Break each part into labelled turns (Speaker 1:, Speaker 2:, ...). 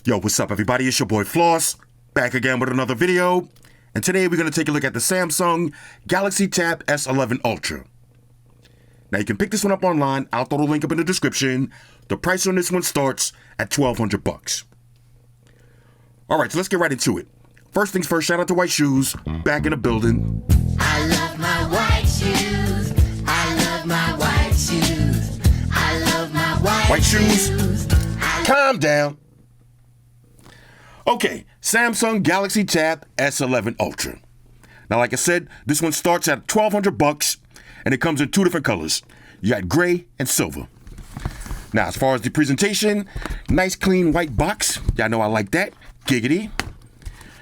Speaker 1: Yo, what's up, everybody? It's your boy Floss, back again with another video. And today we're going to take a look at the Samsung Galaxy Tab S11 Ultra. Now, you can pick this one up online. I'll throw the link up in the description. The price on this one starts at $1,200. All right, so let's get right into it. First things first, shout out to White Shoes, back in the building.
Speaker 2: I love my white shoes. I love my white shoes. I love my white shoes.
Speaker 1: Calm down. Okay, Samsung Galaxy Tab S11 Ultra. Now, like I said, this one starts at $1,200, and it comes in two different colors. You got gray and silver. Now, as far as the presentation, nice clean white box. Y'all know I like that. Giggity.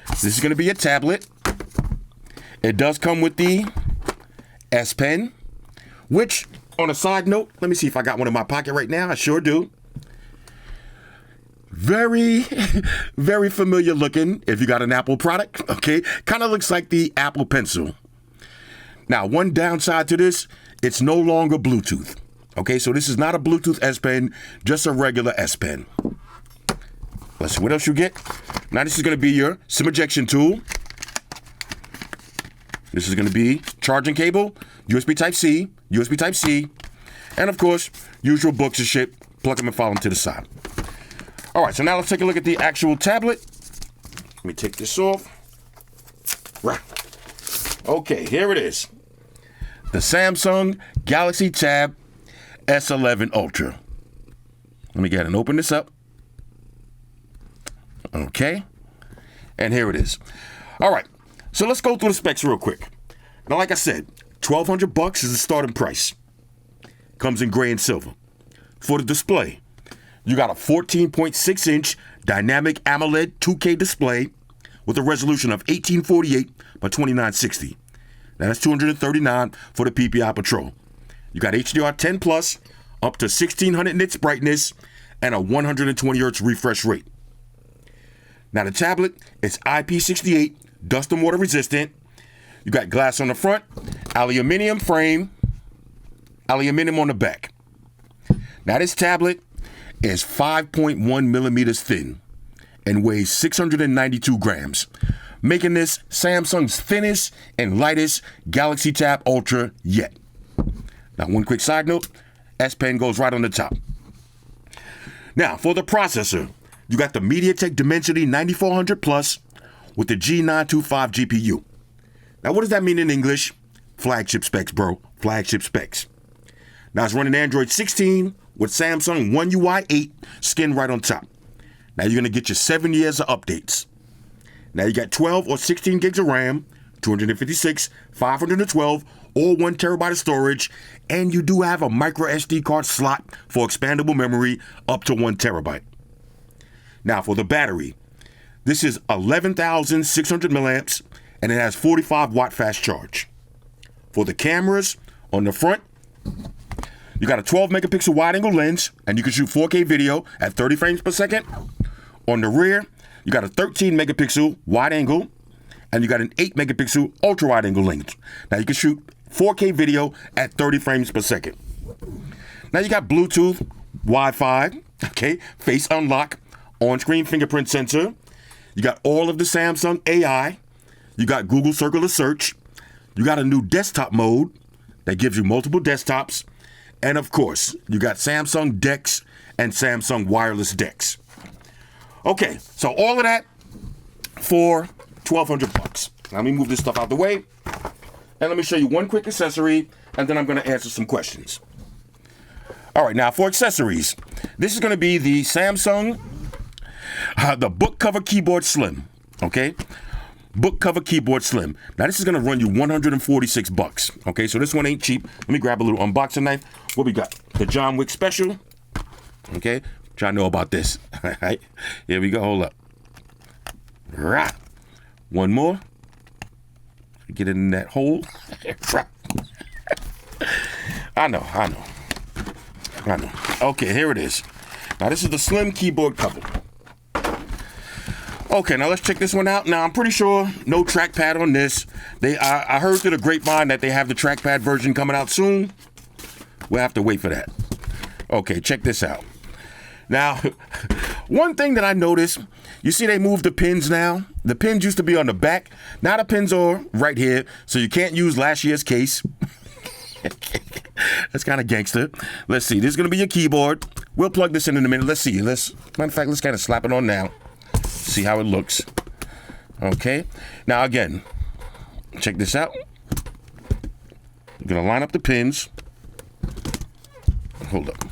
Speaker 1: This is going to be a tablet. It does come with the S Pen, which, on a side note, let me see if I got one in my pocket right now. I sure do. Very, very familiar looking if you got an Apple product, okay? Kind of looks like the Apple Pencil. Now, one downside to this, it's no longer Bluetooth, okay? So this is not a Bluetooth S Pen, just a regular S Pen. Let's see what else you get. Now, this is going to be your SIM ejection tool. This is going to be charging cable, USB Type-C, USB Type-C, and of course, usual books and shit. Plug them and file them to the side. All right, so now let's take a look at the actual tablet. Let me take this off. Right. Okay, here it is. The Samsung Galaxy Tab S11 Ultra. Let me go ahead and open this up. Okay. And here it is. All right, so let's go through the specs real quick. Now, like I said, $1,200 is the starting price. Comes in gray and silver. For the display, you got a 14.6-inch dynamic AMOLED 2K display with a resolution of 1848 by 2960. Now that's 239 for the PPI Patrol. You got HDR 10 plus, up to 1600 nits brightness, and a 120 hertz refresh rate. Now the tablet is IP68, dust and water resistant. You got glass on the front, aluminum frame, aluminum on the back. Now this tablet is 5.1 millimeters thin and weighs 692 grams, making this Samsung's thinnest and lightest Galaxy Tab Ultra yet. Now, one quick side note, S Pen goes right on the top. Now, for the processor, you got the MediaTek Dimensity 9400 Plus with the G925 GPU. Now, what does that mean in English? Flagship specs, bro. Flagship specs. Now, it's running Android 16 with Samsung One UI 8 skin right on top. Now you're going to get your 7 years of updates. Now you got 12 or 16 gigs of RAM, 256, 512, or 1 terabyte of storage, and you do have a micro SD card slot for expandable memory up to 1 terabyte. Now for the battery, this is 11,600 milliamps, and it has 45 watt fast charge. For the cameras, on the front, you got a 12 megapixel wide angle lens, and you can shoot 4K video at 30 frames per second. On the rear, you got a 13 megapixel wide angle, and you got an 8 megapixel ultra wide angle lens. Now you can shoot 4K video at 30 frames per second. Now you got Bluetooth, Wi-Fi, okay, face unlock, on-screen fingerprint sensor. You got all of the Samsung AI. You got Google Circular Search. You got a new desktop mode that gives you multiple desktops. And of course, you got Samsung DeX and Samsung Wireless DeX. Okay, so all of that for $1,200. Now let me move this stuff out the way, and let me show you one quick accessory, and then I'm going to answer some questions. All right, now for accessories, this is going to be the Samsung, the book cover keyboard slim. Okay, book cover keyboard slim. Now this is going to run you $146. Okay, so this one ain't cheap. Let me grab a little unboxing knife. What we got? The John Wick Special. Okay, trying to know about this. All right, here we go. Hold up. Right. One more. Get it in that hole. I know. Okay, here it is. Now this is the slim keyboard cover. Okay, now let's check this one out. Now I'm pretty sure no trackpad on this. I heard through the grapevine that they have the trackpad version coming out soon. We'll have to wait for that. Okay, check this out. Now, One thing that I noticed, you see they moved the pins now. The pins used to be on the back. Now the pins are right here, so you can't use last year's case. That's kind of gangster. Let's see. This is going to be your keyboard. We'll plug this in a minute. Let's see. Matter of fact, let's kind of slap it on now. See how it looks. Okay. Now, again, check this out. I'm going to line up the pins. Hold up.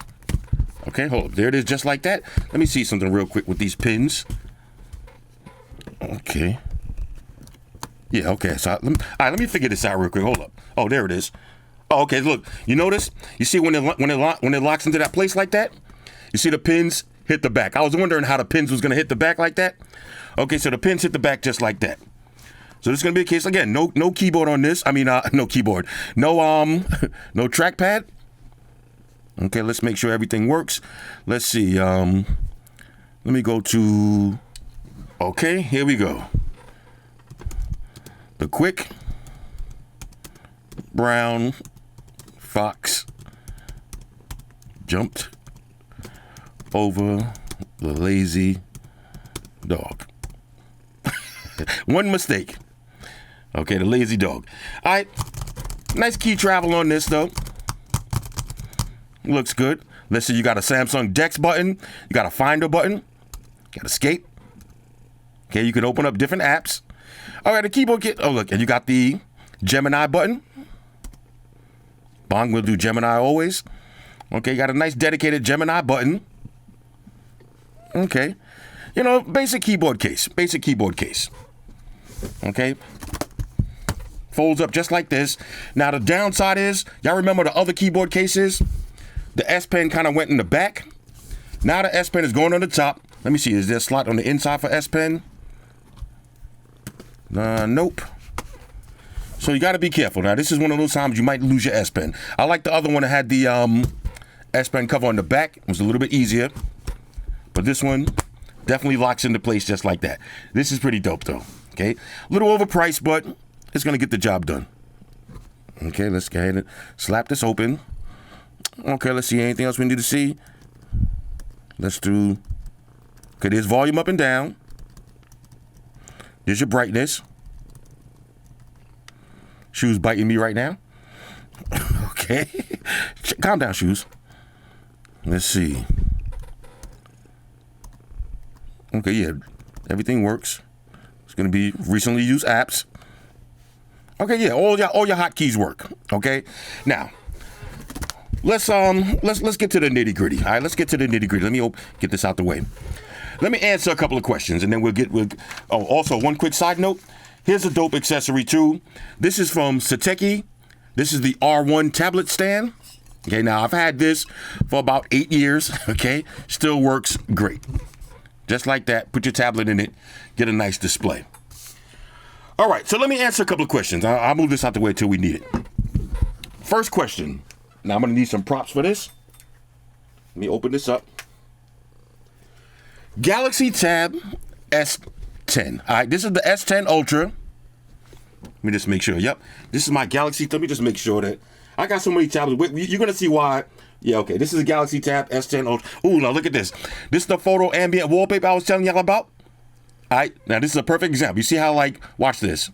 Speaker 1: Okay, hold up. There it is, just like that. Let me see something real quick with these pins. Okay. Yeah, okay. So, all right, let me figure this out real quick. Hold up. Oh, there it is. Oh, okay, look. You notice? You see when it locks into that place like that? You see the pins hit the back. I was wondering how the pins was going to hit the back like that. Okay, so the pins hit the back just like that. So this is going to be a case, again, no keyboard on this. I mean, no keyboard. No trackpad. Okay, let's make sure everything works. Let's see. Let me go to... Okay, here we go. The quick brown fox jumped over the lazy dog. One mistake. Okay, the lazy dog. All right, nice key travel on this though. Looks good. Let's see, you got a Samsung Dex button. You got a Finder button. You got Escape. Okay, you can open up different apps. All right, the keyboard kit. Oh, look, and you got the Gemini button. Bong will do Gemini always. Okay, you got a nice dedicated Gemini button. Okay. You know, basic keyboard case. Basic keyboard case. Okay. Folds up just like this. Now, the downside is, y'all remember the other keyboard cases? The S Pen kind of went in the back. Now the S Pen is going on the top. Let me see, is there a slot on the inside for S Pen? Nope. So you got to be careful. Now, this is one of those times you might lose your S Pen. I like the other one that had the S Pen cover on the back. It was a little bit easier. But this one definitely locks into place just like that. This is pretty dope, though. Okay. A little overpriced, but it's going to get the job done. Okay, let's go ahead and slap this open. Okay, let's see. Anything else we need to see? Let's do... Okay, there's volume up and down. There's your brightness. Shoes biting me right now. Okay. Calm down, Shoes. Let's see. Okay, yeah. Everything works. It's going to be recently used apps. Okay, yeah. All your hotkeys work. Okay. Now, let's get to the nitty gritty. All right, let's get to the nitty gritty. Let me get this out the way. Let me answer a couple of questions, and then also, one quick side note. Here's a dope accessory, too. This is from Sateki. This is the R1 tablet stand. Okay, now, I've had this for about 8 years, okay? Still works great. Just like that, put your tablet in it, get a nice display. All right, so let me answer a couple of questions. I'll move this out the way until we need it. First question. Now, I'm going to need some props for this. Let me open this up. Galaxy Tab S10. All right, this is the S10 Ultra. Let me just make sure. Yep, this is my Galaxy. Let me just make sure that I got so many tablets. You're going to see why. Yeah, okay, this is a Galaxy Tab S10 Ultra. Ooh, now look at this. This is the photo ambient wallpaper I was telling y'all about. All right, now this is a perfect example. You see how, watch this.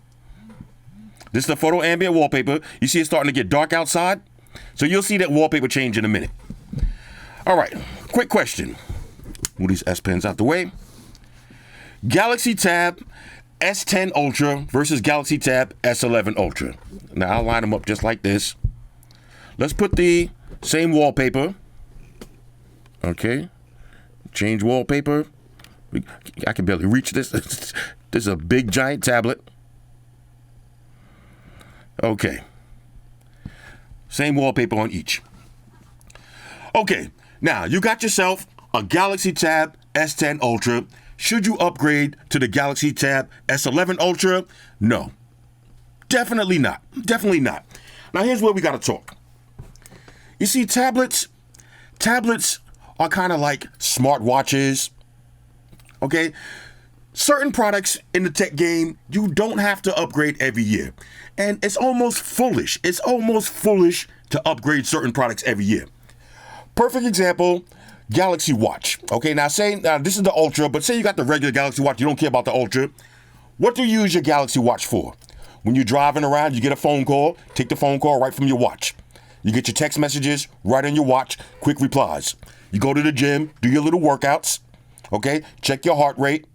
Speaker 1: This is the photo ambient wallpaper. You see it starting to get dark outside? So you'll see that wallpaper change in a minute. All right, quick question. Move these S Pens out the way. Galaxy Tab S10 Ultra versus Galaxy Tab S11 Ultra. Now I'll line them up just like this. Let's put the same wallpaper. Okay. Change wallpaper. I can barely reach this. This is a big giant tablet. Okay. Same wallpaper on each. Okay. Now you got yourself a Galaxy Tab S10 Ultra. Should you upgrade to the Galaxy Tab S11 Ultra? No. Definitely not. Definitely not. Now here's where we got to talk. You see, tablets are kind of like smartwatches. Okay? Certain products in the tech game, you don't have to upgrade every year. And it's almost foolish. It's almost foolish to upgrade certain products every year. Perfect example, Galaxy Watch. Okay, now this is the Ultra, but say you got the regular Galaxy Watch, you don't care about the Ultra. What do you use your Galaxy Watch for? When you're driving around, you get a phone call, take the phone call right from your watch. You get your text messages right on your watch, quick replies. You go to the gym, do your little workouts, okay? Check your heart rate.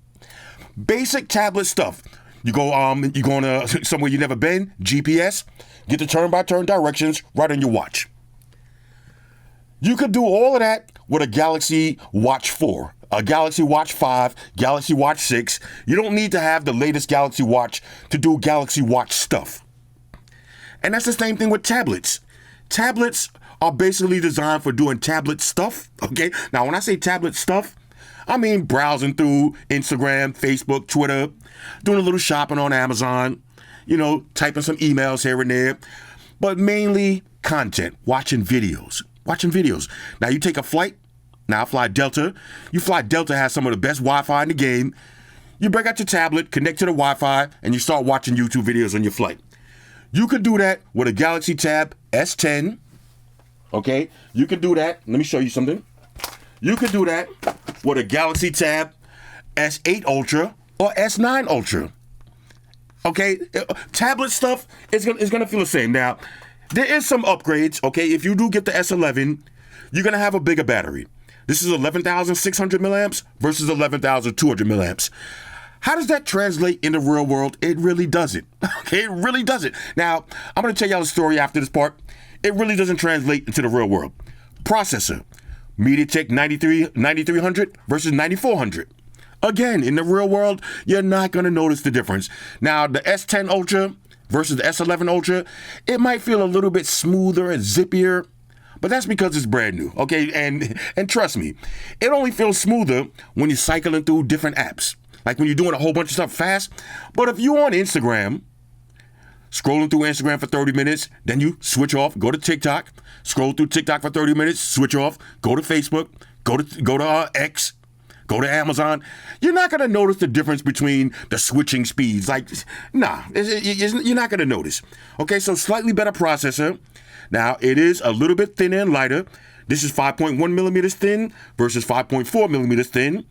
Speaker 1: Basic tablet stuff. You go to somewhere you've never been, GPS, get the turn-by-turn directions right on your watch. You could do all of that with a Galaxy Watch 4, a Galaxy Watch 5, Galaxy Watch 6. You don't need to have the latest Galaxy Watch to do Galaxy Watch stuff. And that's the same thing with tablets. Tablets are basically designed for doing tablet stuff, okay? Now, when I say tablet stuff, I mean browsing through Instagram, Facebook, Twitter, doing a little shopping on Amazon, typing some emails here and there, but mainly content, watching videos. Now, you take a flight. Now, I fly Delta. Delta has some of the best Wi-Fi in the game. You break out your tablet, connect to the Wi-Fi, and you start watching YouTube videos on your flight. You could do that with a Galaxy Tab S10. Okay? You could do that. Let me show you something. You could do that with a Galaxy Tab S8 Ultra or S9 Ultra. Okay? Tablet stuff is gonna feel the same. Now, there is some upgrades, okay? If you do get the S11, you're going to have a bigger battery. This is 11,600 milliamps versus 11,200 milliamps. How does that translate in the real world? It really doesn't. Okay, it really doesn't. Now, I'm going to tell y'all a story after this part. It really doesn't translate into the real world. Processor, MediaTek 9300 versus 9400. Again, in the real world, you're not going to notice the difference. Now, the S10 Ultra versus the S11 Ultra, it might feel a little bit smoother and zippier, but that's because it's brand new, okay? And trust me, it only feels smoother when you're cycling through different apps, like when you're doing a whole bunch of stuff fast. But if you're on Instagram, scrolling through Instagram for 30 minutes, then you switch off, go to TikTok, scroll through TikTok for 30 minutes, switch off, go to Facebook, go to X, go to Amazon, you're not going to notice the difference between the switching speeds. You're not going to notice. Okay, so slightly better processor. Now, it is a little bit thinner and lighter. This is 5.1 millimeters thin versus 5.4 millimeters thin.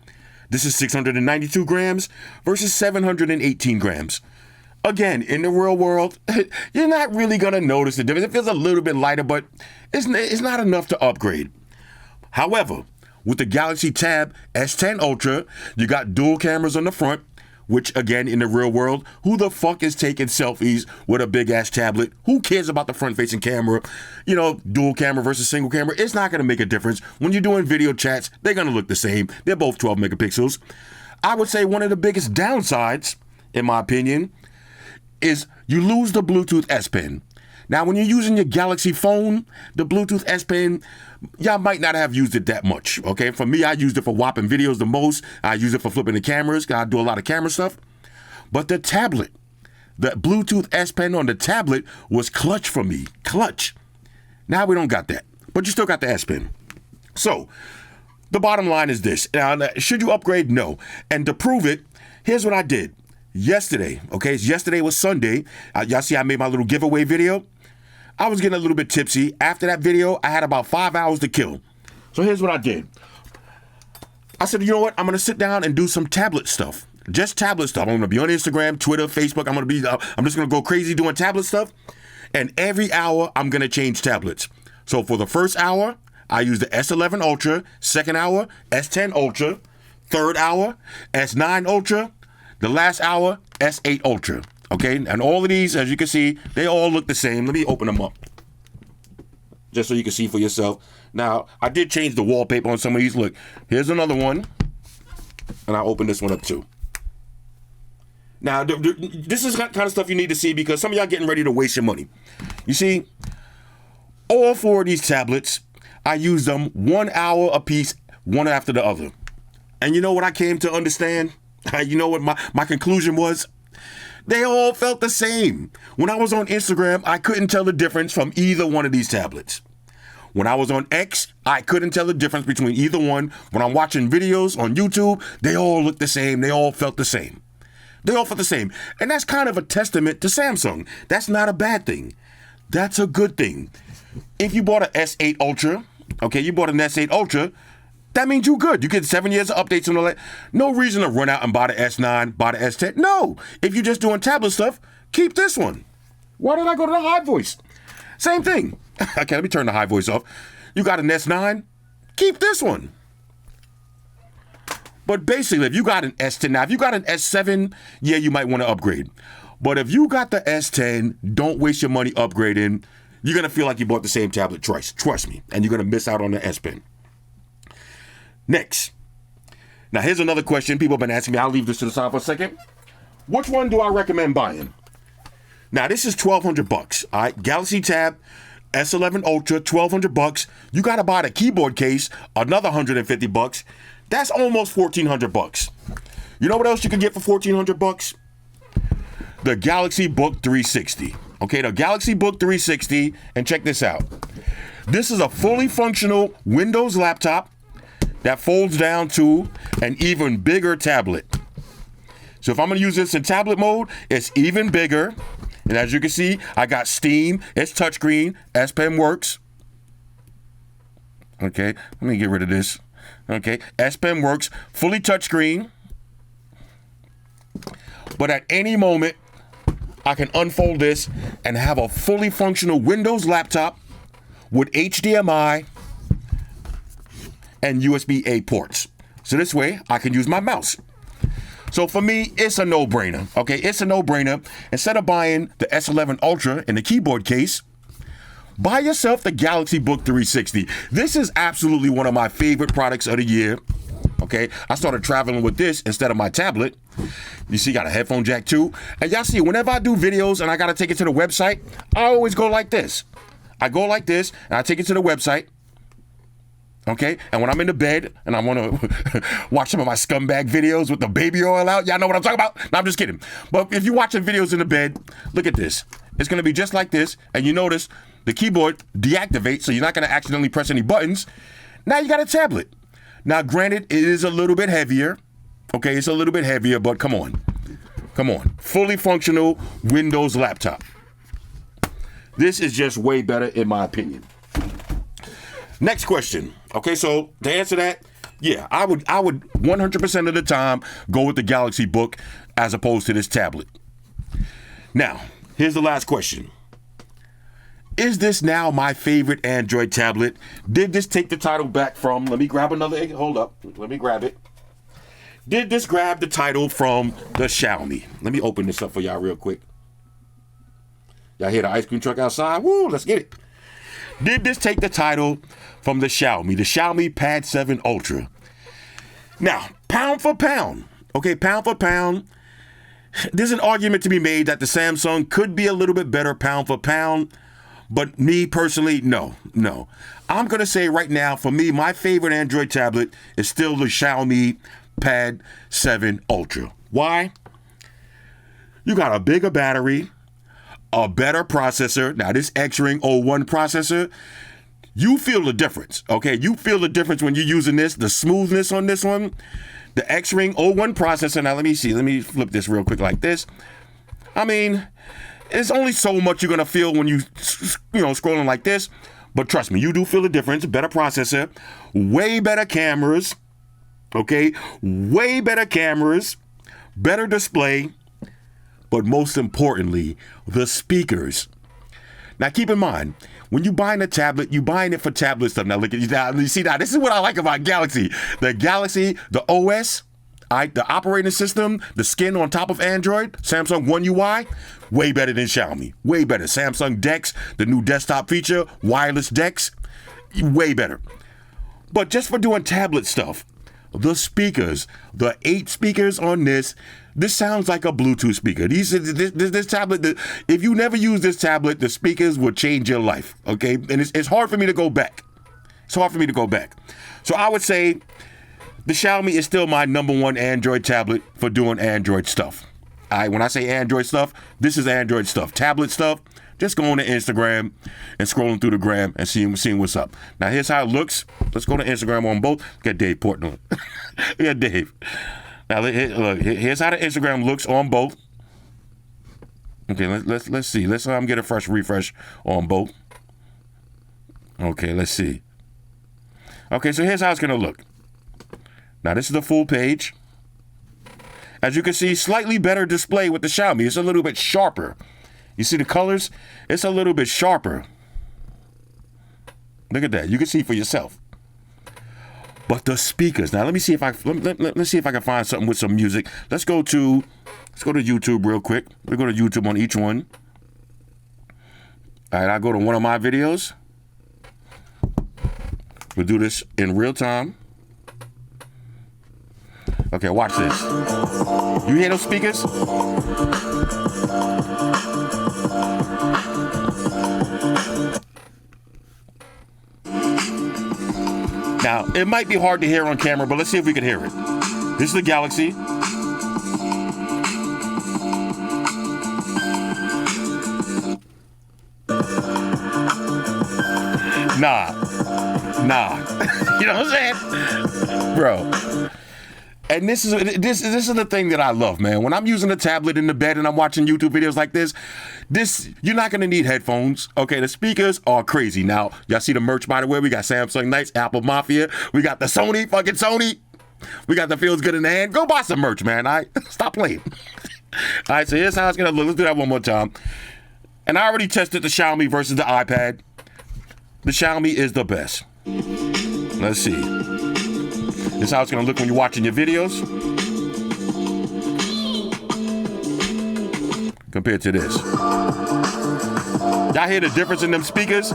Speaker 1: This is 692 grams versus 718 grams. Again, in the real world, you're not really going to notice the difference. It feels a little bit lighter, but it's not enough to upgrade. However, with the Galaxy Tab S10 Ultra, you got dual cameras on the front, which, again, in the real world, who the fuck is taking selfies with a big-ass tablet? Who cares about the front-facing camera? Dual camera versus single camera, it's not going to make a difference. When you're doing video chats, they're going to look the same. They're both 12 megapixels. I would say one of the biggest downsides, in my opinion, is you lose the Bluetooth S Pen. Now, when you're using your Galaxy phone, the Bluetooth S Pen, y'all might not have used it that much, okay? For me, I used it for whopping videos the most. I use it for flipping the cameras. I do a lot of camera stuff. But the tablet, the Bluetooth S Pen on the tablet was clutch for me. Clutch. Now we don't got that. But you still got the S Pen. So, the bottom line is this. Should you upgrade? No. And to prove it, here's what I did. Yesterday, okay? Yesterday was Sunday. Y'all see I made my little giveaway video? I was getting a little bit tipsy. After that video, I had about 5 hours to kill. So here's what I did. I said, you know what? I'm going to sit down and do some tablet stuff. Just tablet stuff. I'm going to be on Instagram, Twitter, Facebook. I'm just going to go crazy doing tablet stuff. And every hour, I'm going to change tablets. So for the first hour, I use the S11 Ultra. Second hour, S10 Ultra. Third hour, S9 Ultra. The last hour, S8 Ultra. Okay, and all of these, as you can see, they all look the same. Let me open them up, just so you can see for yourself. Now, I did change the wallpaper on some of these. Look, here's another one, and I'll open this one up too. Now, this is the kind of stuff you need to see because some of y'all getting ready to waste your money. You see, all four of these tablets, I use them 1 hour a piece, one after the other. And you know what I came to understand? You know what my conclusion was? They all felt the same. When I was on Instagram, I couldn't tell the difference from either one of these tablets. When I was on X, I couldn't tell the difference between either one. When I'm watching videos on YouTube, they all look the same. They all felt the same. They all felt the same. And that's kind of a testament to Samsung. That's not a bad thing. That's a good thing. If you bought an S8 Ultra, okay, you bought an S8 Ultra, that means you good. You get 7 years of updates and all that. No reason to run out and buy the S9, buy the S10. No. If you're just doing tablet stuff, keep this one. Why did I go to the high voice? Same thing. Okay, let me turn the high voice off. You got an S9, keep this one. But basically, if you got an S10, now if you got an S7, yeah, you might want to upgrade. But if you got the S10, don't waste your money upgrading. You're going to feel like you bought the same tablet twice. Trust me. And you're going to miss out on the S Pen. Next. Now, here's another question people have been asking me. I'll leave this to the side for a second. Which one do I recommend buying? Now, this is $1,200. All right. Galaxy Tab S11 Ultra, $1,200. You got to buy the keyboard case, another $150. That's almost $1,400. You know what else you can get for $1,400? The Galaxy Book 360. Okay, the Galaxy Book 360, and check this out. This is a fully functional Windows laptop that folds down to an even bigger tablet. So if I'm gonna use this in tablet mode, it's even bigger. And as you can see, I got Steam, it's touchscreen, S Pen works. Okay, let me get rid of this. Okay, S Pen works, fully touchscreen. But at any moment, I can unfold this and have a fully functional Windows laptop with HDMI and USB-A ports. So this way, I can use my mouse. So for me, it's a no-brainer, okay? It's a no-brainer. Instead of buying the S11 Ultra in the keyboard case, buy yourself the Galaxy Book 360. This is absolutely one of my favorite products of the year. Okay, I started traveling with this instead of my tablet. You see, got a headphone jack too. And y'all see, whenever I do videos and I gotta take it to the website, I always go like this. I go like this and I take it to the website. Okay, and when I'm in the bed and I wanna watch some of my scumbag videos with the baby oil out, y'all know what I'm talking about? No, I'm just kidding. But if you're watching videos in the bed, look at this. It's gonna be just like this, and you notice the keyboard deactivates, so you're not gonna accidentally press any buttons. Now you got a tablet. Now, granted, it is a little bit heavier. Okay, it's a little bit heavier, but come on. Come on. Fully functional Windows laptop. This is just way better in my opinion. Next question. Okay, so to answer that, yeah, I would 100% of the time go with the Galaxy Book as opposed to this tablet. Now, here's the last question. Is this now my favorite Android tablet? Did this take the title back from, let me grab another, hold up, let me grab it. Did this grab the title from the Xiaomi? Let me open this up for y'all real quick. Y'all hear the ice cream truck outside? Woo, let's get it. Did this take the title from the Xiaomi Pad 7 Ultra? Now, pound for pound, okay, pound for pound, there's an argument to be made that the Samsung could be a little bit better pound for pound. But me personally, no. I'm going to say right now, for me, my favorite Android tablet is still the Xiaomi Pad 7 Ultra. Why? You got a bigger battery, a better processor. Now, this X-Ring 01 processor, you feel the difference, okay? You feel the difference when you're using this, the smoothness on this one. The X-Ring 01 processor, now let me see. Let me flip this real quick like this. I mean, there's only so much you're gonna feel when you scrolling like this, but trust me, you do feel the difference. Better processor, way better cameras, okay? Way better cameras, better display, but most importantly, the speakers. Now keep in mind, when you're buying a tablet, you're buying it for tablet stuff. Now look at you see now, this is what I like about Galaxy. The Galaxy, the OS, the operating system, the skin on top of Android, Samsung One UI, way better than Xiaomi. Way better. Samsung DeX, the new desktop feature, wireless DeX, way better. But just for doing tablet stuff, the speakers, the 8 speakers on this sounds like a Bluetooth speaker. This tablet, if you never use this tablet, the speakers will change your life, okay? And it's hard for me to go back. It's hard for me to go back. So I would say the Xiaomi is still my #1 Android tablet for doing Android stuff. All right, when I say Android stuff, this is Android stuff. Tablet stuff, just going to Instagram and scrolling through the gram and seeing what's up. Now, here's how it looks. Let's go to Instagram on both. Get Dave Portnoy. Yeah, Dave. Now, look, here's how the Instagram looks on both. Okay, let's see. Let's get a fresh refresh on both. Okay, let's see. Okay, so here's how it's going to look. Now this is the full page. As you can see, slightly better display with the Xiaomi. It's a little bit sharper. You see the colors? It's a little bit sharper. Look at that. You can see for yourself. But the speakers. Now let me see if let's see if I can find something with some music. Let's go to YouTube real quick. We'll go to YouTube on each one. All right, I'll go to one of my videos. We'll do this in real time. Okay, watch this. You hear those speakers? Now, it might be hard to hear on camera, but let's see if we can hear it. This is the Galaxy. Nah. You know what I'm saying? Bro. And this is the thing that I love, man. When I'm using a tablet in the bed and I'm watching YouTube videos like this, you're not gonna need headphones. Okay, the speakers are crazy. Now, y'all see the merch, by the way. We got Samsung Knights, Apple Mafia. We got the fucking Sony. We got the Feels Good in the Hand. Go buy some merch, man. All right, stop playing. All right, so here's how it's gonna look. Let's do that one more time. And I already tested the Xiaomi versus the iPad. The Xiaomi is the best. Let's see. This is how it's gonna look when you're watching your videos. Compared to this. Y'all hear the difference in them speakers?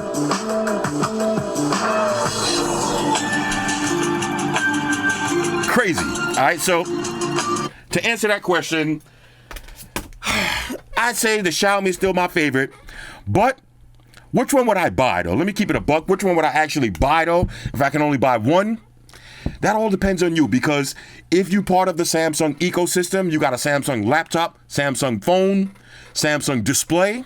Speaker 1: Crazy. All right, so to answer that question, I'd say the Xiaomi is still my favorite, but which one would I buy though? Let me keep it a buck. Which one would I actually buy though? If I can only buy one? That all depends on you, because if you're part of the Samsung ecosystem, you got a Samsung laptop, Samsung phone, Samsung display,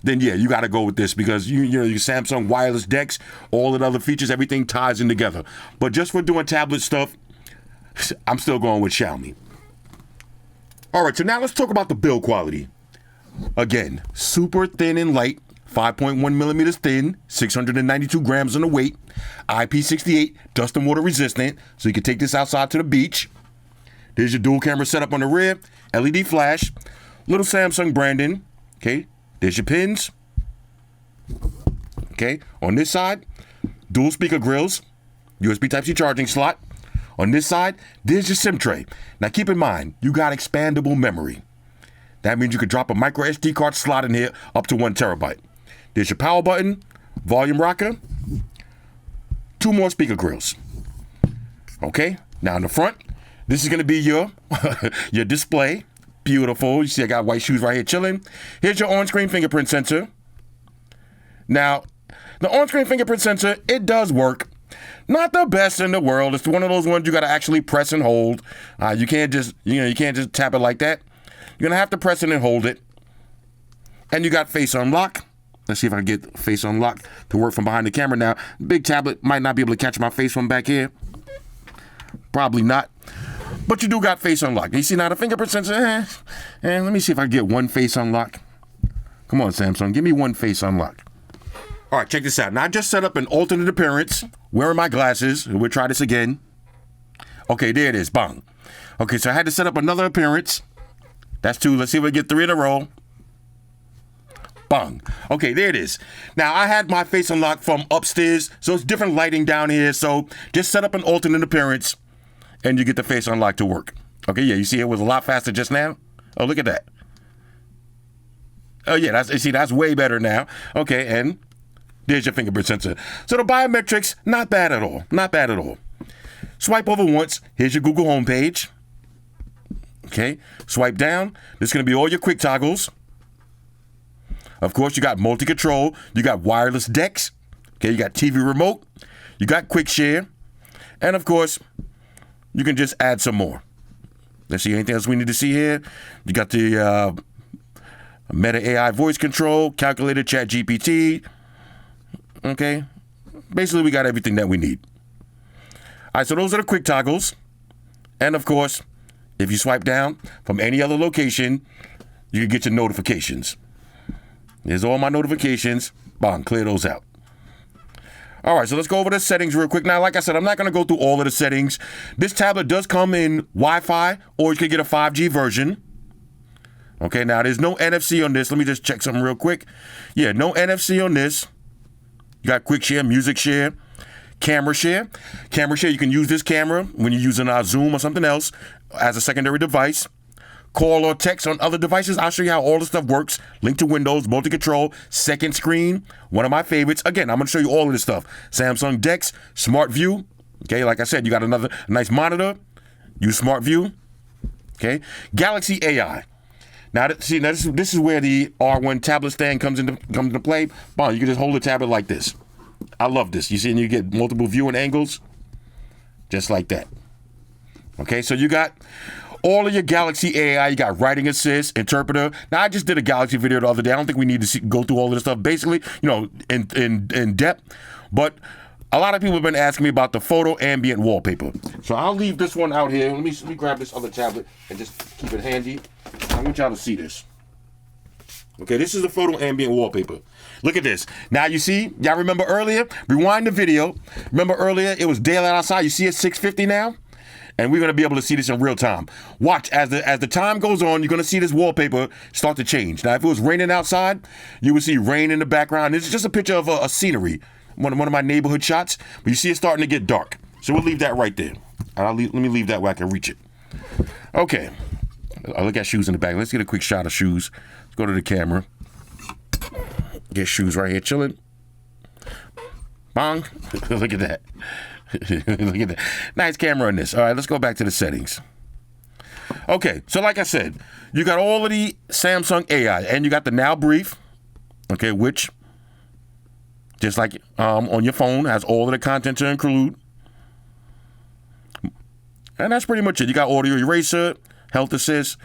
Speaker 1: then yeah, you got to go with this, because you know your Samsung wireless decks, all the other features, everything ties in together. But just for doing tablet stuff, I'm still going with Xiaomi. All right, so now let's talk about the build quality. Again, super thin and light. 5.1 millimeters thin, 692 grams on the weight, IP68, dust and water resistant, so you can take this outside to the beach. There's your dual camera setup on the rear, LED flash, little Samsung branding. Okay, there's your pins. Okay, on this side, dual speaker grills, USB Type-C charging slot. On this side, there's your SIM tray. Now keep in mind, you got expandable memory. That means you could drop a micro SD card slot in here up to 1 terabyte. There's your power button, volume rocker, 2 more speaker grills. Okay, now in the front, this is gonna be your your display. Beautiful. You see I got white shoes right here chilling. Here's your on-screen fingerprint sensor. Now, the on-screen fingerprint sensor, it does work. Not the best in the world. It's one of those ones you gotta actually press and hold. You can't just tap it like that. You're gonna have to press it and hold it. And you got face unlock. Let's see if I can get face unlock to work from behind the camera. Now, big tablet might not be able to catch my face from back here. Probably not. But you do got face unlock. You see now the fingerprint sensor? Let me see if I can get one face unlock. Come on, Samsung. Give me one face unlock. All right, check this out. Now, I just set up an alternate appearance. Wearing my glasses. We'll try this again. Okay, there it is. Bang. Okay, so I had to set up another appearance. That's 2. Let's see if we get 3 in a row. Bang. Okay, there it is. Now, I had my face unlocked from upstairs, so it's different lighting down here. So just set up an alternate appearance, and you get the face unlock to work. Okay, yeah, you see it was a lot faster just now? Oh, look at that. Oh, yeah, that's way better now. Okay, and there's your fingerprint sensor. So the biometrics, not bad at all. Not bad at all. Swipe over once. Here's your Google homepage. Okay, swipe down. This is going to be all your quick toggles. Of course, you got multi-control. You got wireless decks. Okay, you got TV remote. You got quick share. And of course, you can just add some more. Let's see, anything else we need to see here? You got the Meta AI voice control, calculator, chat GPT. Okay, basically we got everything that we need. All right, so those are the quick toggles. And of course, if you swipe down from any other location, you can get your notifications. There's all my notifications. Bang, clear those out. All right, so let's go over the settings real quick. Now, like I said, I'm not going to go through all of the settings. This tablet does come in Wi-Fi, or you could get a 5G version. Okay, now there's no NFC on this. Let me just check something real quick. Yeah, no NFC on this. You got quick share, music share, camera share. Camera share, you can use this camera when you're using Zoom or something else as a secondary device. Call or text on other devices. I'll show you how all the stuff works. Link to Windows, multi-control, second screen, one of my favorites. Again, I'm going to show you all of this stuff. Samsung DeX, Smart View. Okay, like I said, you got another nice monitor. Use Smart View. Okay, Galaxy AI. Now, this is where the R1 tablet stand comes into play. Bon, you can just hold the tablet like this. I love this. You see, and you get multiple viewing angles, just like that. Okay, so you got all of your Galaxy AI. You got writing assist, interpreter. Now, I just did a Galaxy video the other day. I don't think we need to go through all of this stuff, basically, in depth. But a lot of people have been asking me about the photo ambient wallpaper. So I'll leave this one out here. Let me grab this other tablet and just keep it handy. I want y'all to see this. Okay, this is the photo ambient wallpaper. Look at this. Now you see, y'all remember earlier? Rewind the video. Remember earlier, it was daylight outside. You see it's 6:50 now? And we're going to be able to see this in real time. Watch, as the time goes on, you're going to see this wallpaper start to change. Now, if it was raining outside, you would see rain in the background. This is just a picture of a scenery, one of my neighborhood shots. But you see it starting to get dark. So we'll leave that right there. Let me leave that where I can reach it. Okay. I'll look at shoes in the back. Let's get a quick shot of shoes. Let's go to the camera. Get shoes right here chilling. Bong. Look at that. Look at that. Nice camera on this. All right, let's go back to the settings. Okay, so like I said, you got all of the Samsung AI, and you got the Now Brief, okay, which, just like on your phone, has all of the content to include. And that's pretty much it. You got audio eraser, health assist,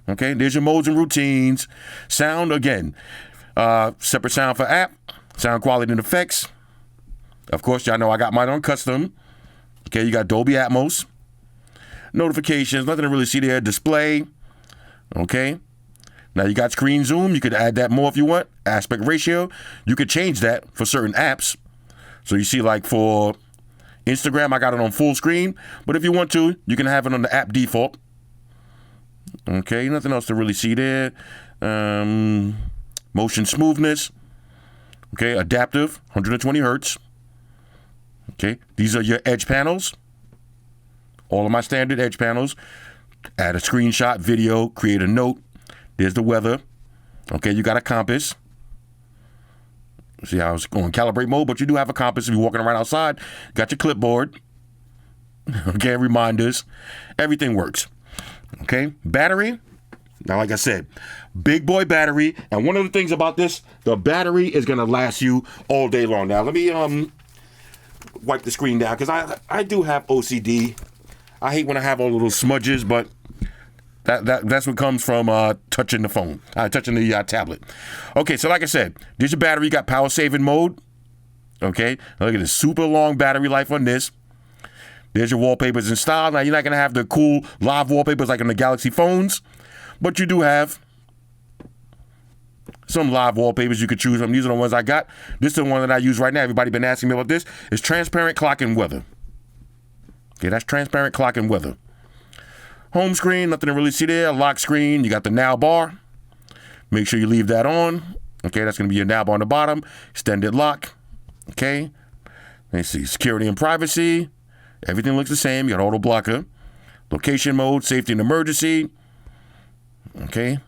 Speaker 1: okay, there's your modes and routines. Sound, again, separate sound for app, sound quality and effects. Of course, y'all know I got mine on custom. Okay, you got Dolby Atmos. Notifications, nothing to really see there. Display. Okay. Now you got screen zoom. You could add that more if you want. Aspect ratio. You could change that for certain apps. So you see, like for Instagram, I got it on full screen. But if you want to, you can have it on the app default. Okay, nothing else to really see there. Motion smoothness. Okay, adaptive, 120 hertz. Okay, these are your edge panels. All of my standard edge panels. Add a screenshot, video, create a note. There's the weather. Okay, you got a compass. See, I was going calibrate mode, but you do have a compass if you're walking around outside. Got your clipboard. Okay, reminders. Everything works. Okay, battery. Now, like I said, big boy battery. And one of the things about this, the battery is going to last you all day long. Now, let me wipe the screen down, because I do have OCD. I hate when I have all little smudges, but that's what comes from touching the phone, touching the tablet. Okay, so like I said, there's your battery. You got power saving mode. Okay, now look at this super long battery life on this. There's your wallpapers and style. Now, you're not going to have the cool live wallpapers like on the Galaxy phones, but you do have some live wallpapers you could choose from. These are the ones I got. This is the one that I use right now. Everybody been asking me about this. It's transparent clock and weather. Okay, that's transparent clock and weather. Home screen, nothing to really see there. Lock screen, you got the now bar. Make sure you leave that on. Okay, that's going to be your now bar on the bottom. Extended lock. Okay. Let's see, security and privacy. Everything looks the same. You got auto blocker. Location mode, safety and emergency. Okay.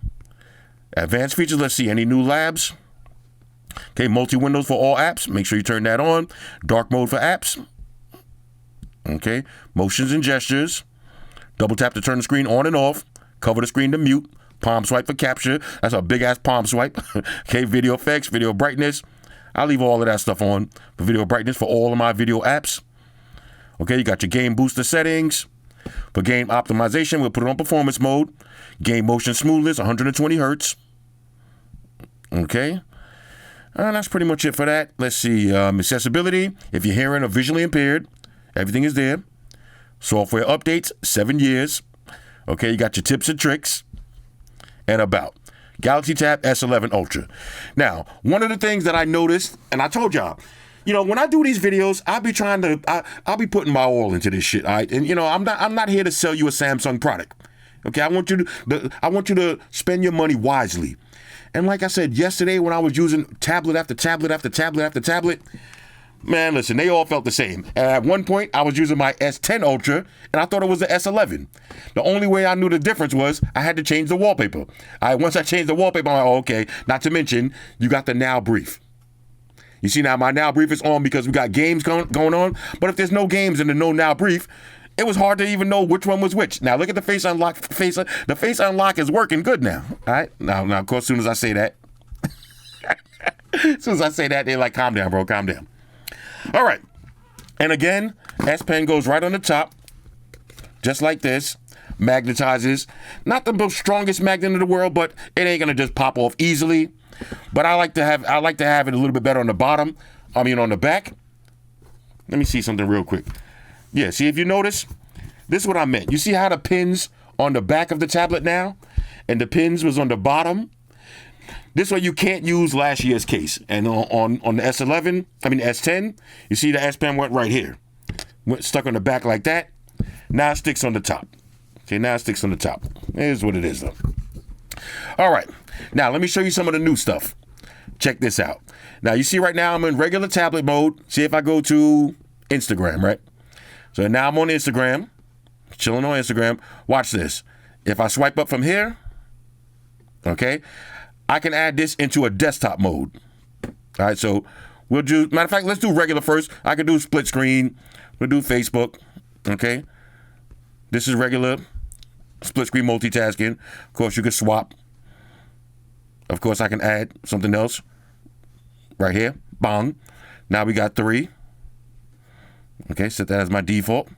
Speaker 1: Advanced features, let's see, any new labs. Okay, multi-windows for all apps. Make sure you turn that on. Dark mode for apps. Okay, motions and gestures. Double tap to turn the screen on and off. Cover the screen to mute. Palm swipe for capture. That's a big ass palm swipe. Okay, video effects, video brightness. I'll leave all of that stuff on for video brightness for all of my video apps. Okay, you got your game booster settings. For game optimization, we'll put it on performance mode. Game motion smoothness, 120 hertz. Okay. And that's pretty much it for that. Let's see. Accessibility. If you're hearing or visually impaired, everything is there. Software updates, 7 years. Okay, you got your tips and tricks. And about. Galaxy Tab S11 Ultra. Now, one of the things that I noticed, and I told y'all, when I do these videos, I'll be putting my all into this shit, all right? And I'm not here to sell you a Samsung product. Okay, I want you to spend your money wisely. And like I said yesterday, when I was using tablet after tablet after tablet after tablet, man, listen, they all felt the same. And at one point, I was using my S10 Ultra, and I thought it was the S11. The only way I knew the difference was I had to change the wallpaper. All right, once I changed the wallpaper, I'm like, oh, okay. Not to mention, you got the Now Brief. You see, now my Now Brief is on because we got games going on. But if there's no games and there's no Now Brief, it was hard to even know which one was which. Now, look at the face unlock. The face unlock is working good now. All right? Now, of course, as soon as I say that, they're like, calm down, bro, calm down. All right. And again, S Pen goes right on the top, just like this. Magnetizes. Not the most strongest magnet in the world, but it ain't going to just pop off easily. But I like to have it a little bit better on the bottom. On the back. Let me see something real quick. Yeah, see, if you notice, this is what I meant. You see how the pins on the back of the tablet now? And the pins was on the bottom? This way you can't use last year's case. And on the S10, you see the S Pen went right here. Went stuck on the back like that. Now it sticks on the top. Okay, now it sticks on the top. Here's what it is, though. All right. Now, let me show you some of the new stuff. Check this out. Now, you see right now I'm in regular tablet mode. See if I go to Instagram, right? So now I'm on Instagram, chilling on Instagram. Watch this. If I swipe up from here, okay, I can add this into a desktop mode. All right, so we'll do, matter of fact, let's do regular first. I can do split screen. We'll do Facebook, okay? This is regular split screen multitasking. Of course, you can swap. Of course, I can add something else right here. Bang. Now we got 3. Okay, set that as my default.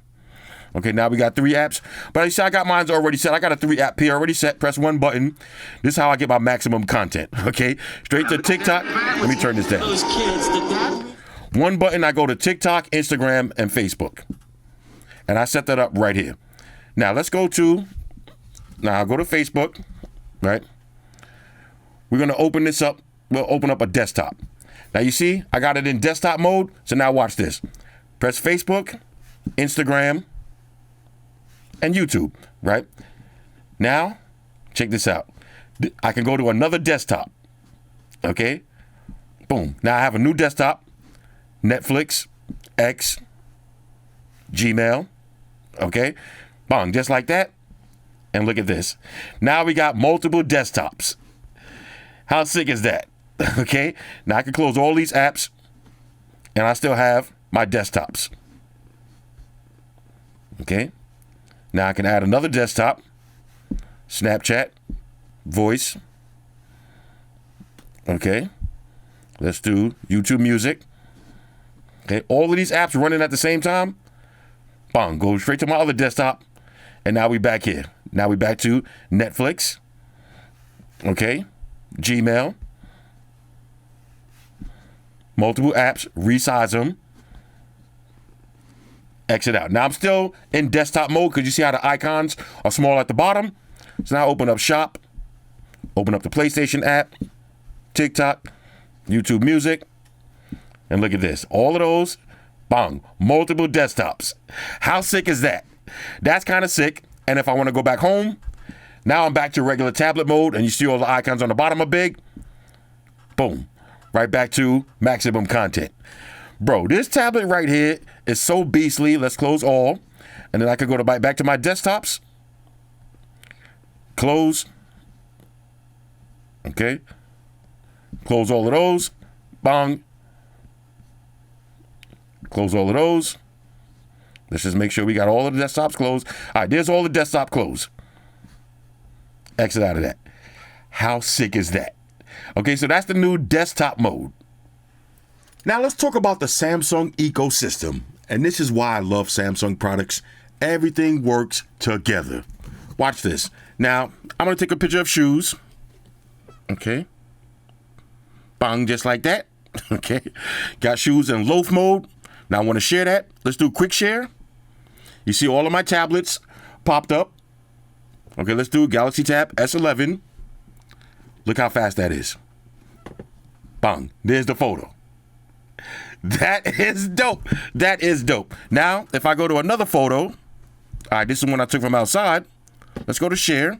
Speaker 1: Okay, now we got 3 apps. But you see, I got mine already set. I got a 3 app here already set. Press 1 button. This is how I get my maximum content. Okay, straight to TikTok. Let me turn this down. 1 button, I go to TikTok, Instagram, and Facebook. And I set that up right here. Now, I'll go to Facebook, right? We're going to open this up. We'll open up a desktop. Now, you see, I got it in desktop mode. So now watch this. Press Facebook, Instagram, and YouTube, right? Now, check this out. I can go to another desktop, okay? Boom. Now I have a new desktop, Netflix, X, Gmail, okay? Bang, just like that. And look at this. Now we got multiple desktops. How sick is that? Okay? Now I can close all these apps, and I still have my desktops. Okay? Now I can add another desktop, Snapchat, Voice. Okay? Let's do YouTube Music. Okay? All of these apps running at the same time. Bang, go straight to my other desktop. And now we back here. Now we back to Netflix. Okay? Gmail. Multiple apps, resize them. Exit out. Now I'm still in desktop mode because you see how the icons are small at the bottom. So now open up Shop, open up the PlayStation app, TikTok, YouTube Music, and look at this. All of those, bang, multiple desktops. How sick is that? That's kind of sick. And if I want to go back home, now I'm back to regular tablet mode, and you see all the icons on the bottom are big. Boom. Right back to maximum content. Bro, this tablet right here is so beastly. Let's close all. And then I could go back to my desktops. Close. Okay. Close all of those. Bang. Close all of those. Let's just make sure we got all of the desktops closed. All right, there's all the desktop closed. Exit out of that. How sick is that? Okay, so that's the new desktop mode. Now let's talk about the Samsung ecosystem. And this is why I love Samsung products. Everything works together. Watch this. Now, I'm going to take a picture of shoes. Okay. Bang, just like that. Okay. Got shoes in loaf mode. Now I want to share that. Let's do quick share. You see all of my tablets popped up. Okay, let's do Galaxy Tab S11. Look how fast that is. Bang. There's the photo. That is dope. That is dope. Now, if I go to another photo, all right, this is one I took from outside. Let's go to share.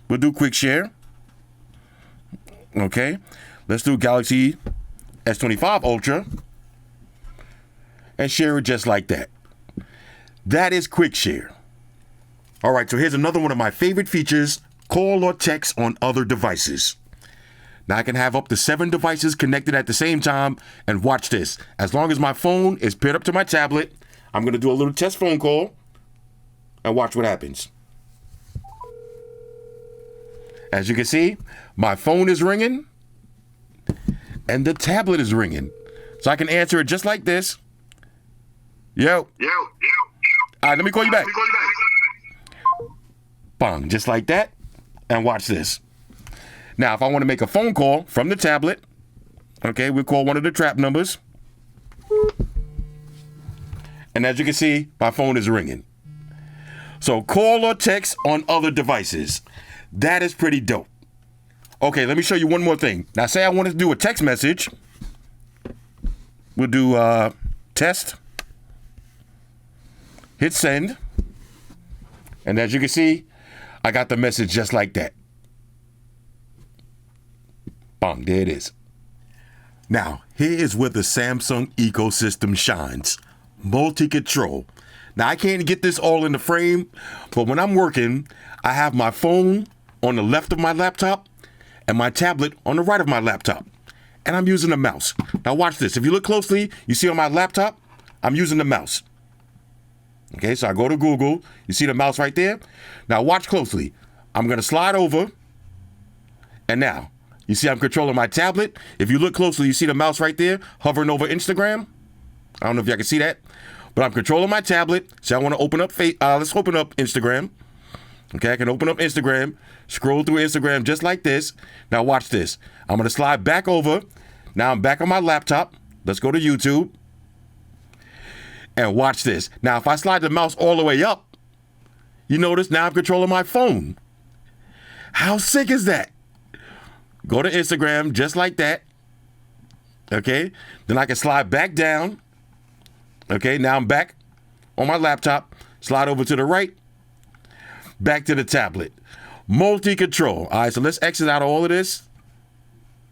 Speaker 1: We'll do quick share. Okay. Let's do Galaxy S25 Ultra. And share it just like that. That is quick share. All right, so here's another one of my favorite features, call or text on other devices. Now I can have up to 7 devices connected at the same time, and watch this. As long as my phone is paired up to my tablet, I'm gonna do a little test phone call and watch what happens. As you can see, my phone is ringing and the tablet is ringing. So I can answer it just like this. Yo. All right, let me call you back. Bang, just like that. And watch this. Now, if I want to make a phone call from the tablet, okay, we'll call one of the trap numbers. And as you can see, my phone is ringing. So call or text on other devices. That is pretty dope. Okay, let me show you one more thing. Now, say I wanted to do a text message. We'll do test. Hit send. And as you can see, I got the message just like that. Bang, there it is. Now, here is where the Samsung ecosystem shines. Multi-control. Now, I can't get this all in the frame, but when I'm working, I have my phone on the left of my laptop and my tablet on the right of my laptop. And I'm using the mouse. Now, watch this. If you look closely, you see on my laptop, I'm using the mouse. Okay, so I go to Google. You see the mouse right there? Now, watch closely. I'm going to slide over. And now, you see I'm controlling my tablet. If you look closely, you see the mouse right there hovering over Instagram. I don't know if y'all can see that. But I'm controlling my tablet. So I want to open up, let's open up Instagram. Okay, I can open up Instagram, scroll through Instagram just like this. Now watch this. I'm going to slide back over. Now I'm back on my laptop. Let's go to YouTube. And watch this. Now if I slide the mouse all the way up, you notice now I'm controlling my phone. How sick is that? Go to Instagram just like that. Okay, then I can slide back down. Okay, now I'm back on my laptop. Slide over to the right. Back to the tablet. Multi-control. All right, so let's exit out of all of this.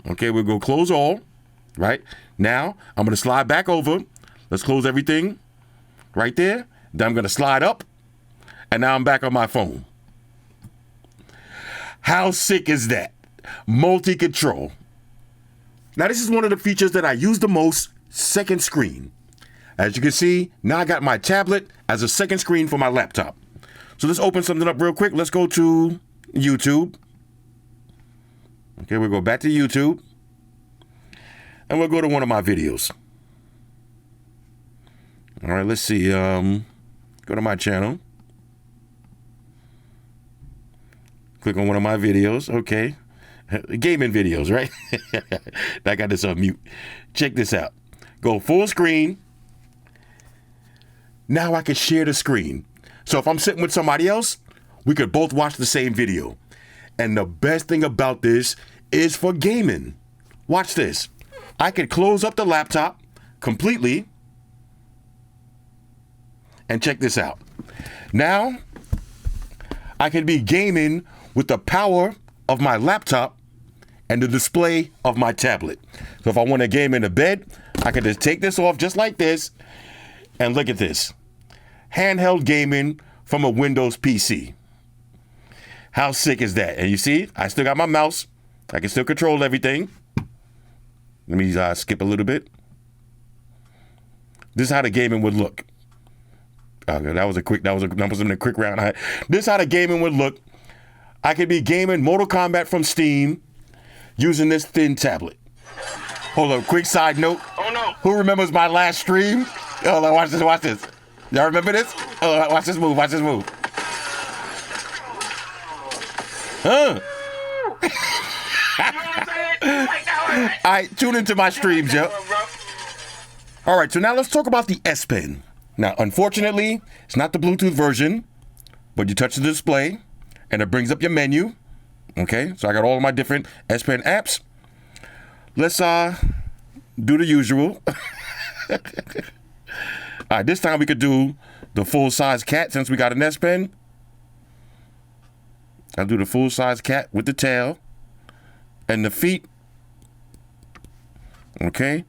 Speaker 1: Okay, we'll go close all. Right? Now, I'm going to slide back over. Let's close everything right there. Then I'm going to slide up. And now I'm back on my phone. How sick is that? Multi-control. Now, this is one of the features that I use the most, second screen. As you can see, now I got my tablet as a second screen for my laptop. So let's open something up real quick. Let's go to YouTube. Okay, we'll go back to YouTube. And we'll go to one of my videos. All right, let's see. Go to my channel. Click on one of my videos. Okay. Gaming videos, right? I got this on mute. Check this out. Go full screen. Now I can share the screen. So if I'm sitting with somebody else, we could both watch the same video. And the best thing about this is for gaming. Watch this. I could close up the laptop completely. And check this out. Now, I can be gaming with the power of my laptop and the display of my tablet. So if I want to game in the bed, I can just take this off just like this. And look at this. Handheld gaming from a Windows PC. How sick is that? And you see, I still got my mouse. I can still control everything. Let me skip a little bit. This is how the gaming would look. Okay, that was a quick round. This is how the gaming would look. I could be gaming Mortal Kombat from Steam using this thin tablet. Hold on, quick side note. Oh no. Who remembers my last stream? Hold on, watch this. Y'all remember this? Oh, watch this move. Huh? All right, tune into my streams, yo. All right, so now let's talk about the S Pen. Now, unfortunately, it's not the Bluetooth version, but you touch the display and it brings up your menu. Okay, so I got all of my different S Pen apps. Let's do the usual. All right, this time we could do the full-size cat since we got an S Pen. I'll do the full-size cat with the tail and the feet. Okay,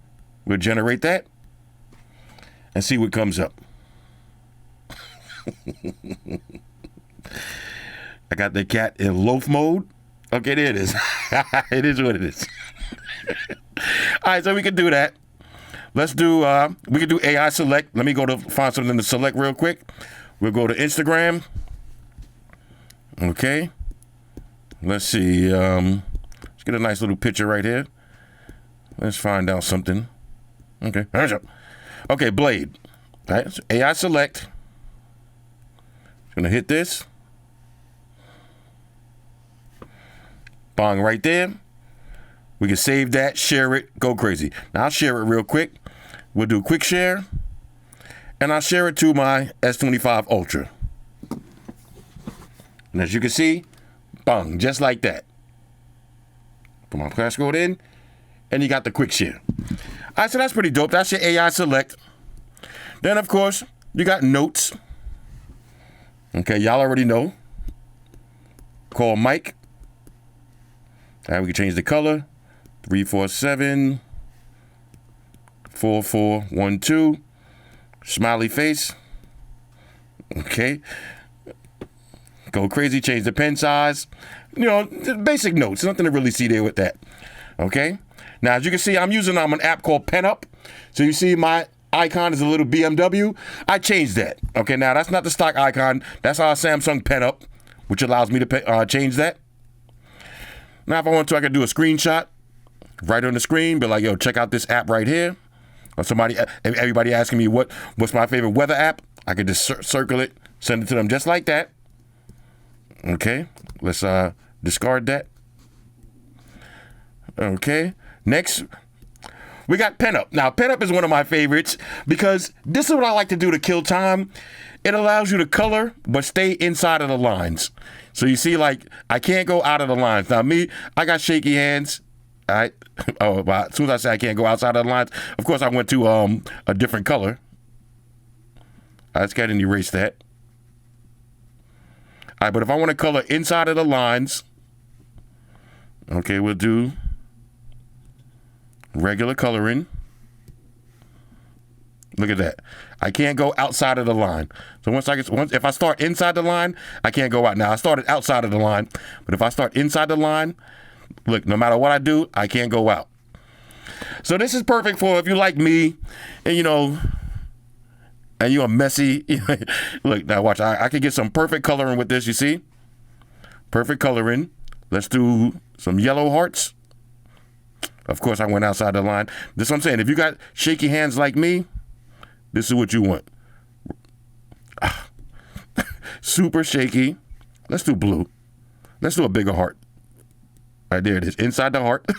Speaker 1: we'll generate that and see what comes up. I got the cat in loaf mode. Okay, there it is. It is what it is. All right, so we can do that. Let's do, we can do AI select. Let me go to find something to select real quick. We'll go to Instagram. Okay. Let's see. Let's get a nice little picture right here. Let's find out something. Okay. Okay, Blade. All right, so AI select. Gonna hit this. Bong right there. We can save that, share it, go crazy. Now I'll share it real quick. We'll do quick share. And I'll share it to my S25 Ultra. And as you can see, bong, just like that. Put my passcode in, and you got the quick share. All right, so that's pretty dope. That's your AI select. Then, of course, you got notes. Okay, y'all already know. Call Mike. All right, we can change the color. 347 4412. Smiley face. Okay. Go crazy, change the pen size. You know, basic notes. Nothing to really see there with that. Okay. Now, as you can see, I'm using an app called PenUp. So you see my icon is a little BMW. I changed that. Okay, now that's not the stock icon. That's our Samsung PenUp, which allows me to change that. Now, if I want to, I can do a screenshot right on the screen. Be like, yo, check out this app right here. Or everybody asking me what's my favorite weather app. I could just circle it, send it to them just like that. Okay, let's discard that. Okay, next we got PenUp. Now, PenUp is one of my favorites because this is what I like to do to kill time. It allows you to color but stay inside of the lines. So you see, like, I can't go out of the lines. Now, me, I got shaky hands. All right. Oh, well, as soon as I say I can't go outside of the lines, of course, I went to a different color. Let's go ahead and erase that. All right, but if I want to color inside of the lines, okay, we'll do regular coloring. Look at that. I can't go outside of the line. So if I start inside the line, I can't go out. Now, I started outside of the line, but if I start inside the line, look, no matter what I do, I can't go out. So this is perfect for if you like me and, and you're messy. Look, now watch. I can get some perfect coloring with this, you see? Perfect coloring. Let's do some yellow hearts. Of course, I went outside the line. This is what I'm saying. If you got shaky hands like me, this is what you want. Super shaky. Let's do blue. Let's do a bigger heart. All right, there it is. Inside the heart. All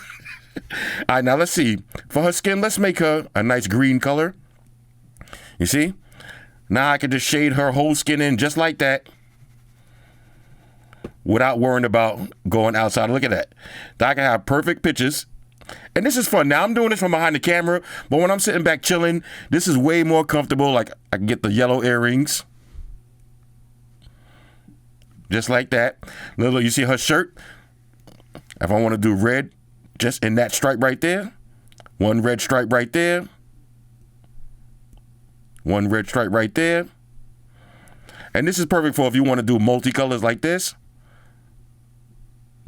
Speaker 1: right, now let's see. For her skin, let's make her a nice green color. You see? Now I can just shade her whole skin in just like that without worrying about going outside. Look at that. Now I can have perfect pictures. And this is fun. Now, I'm doing this from behind the camera, but when I'm sitting back chilling, this is way more comfortable. Like, I can get the yellow earrings. Just like that. Look, you see her shirt? If I want to do red, just in that stripe right there. One red stripe right there. One red stripe right there. And this is perfect for if you want to do multicolors like this.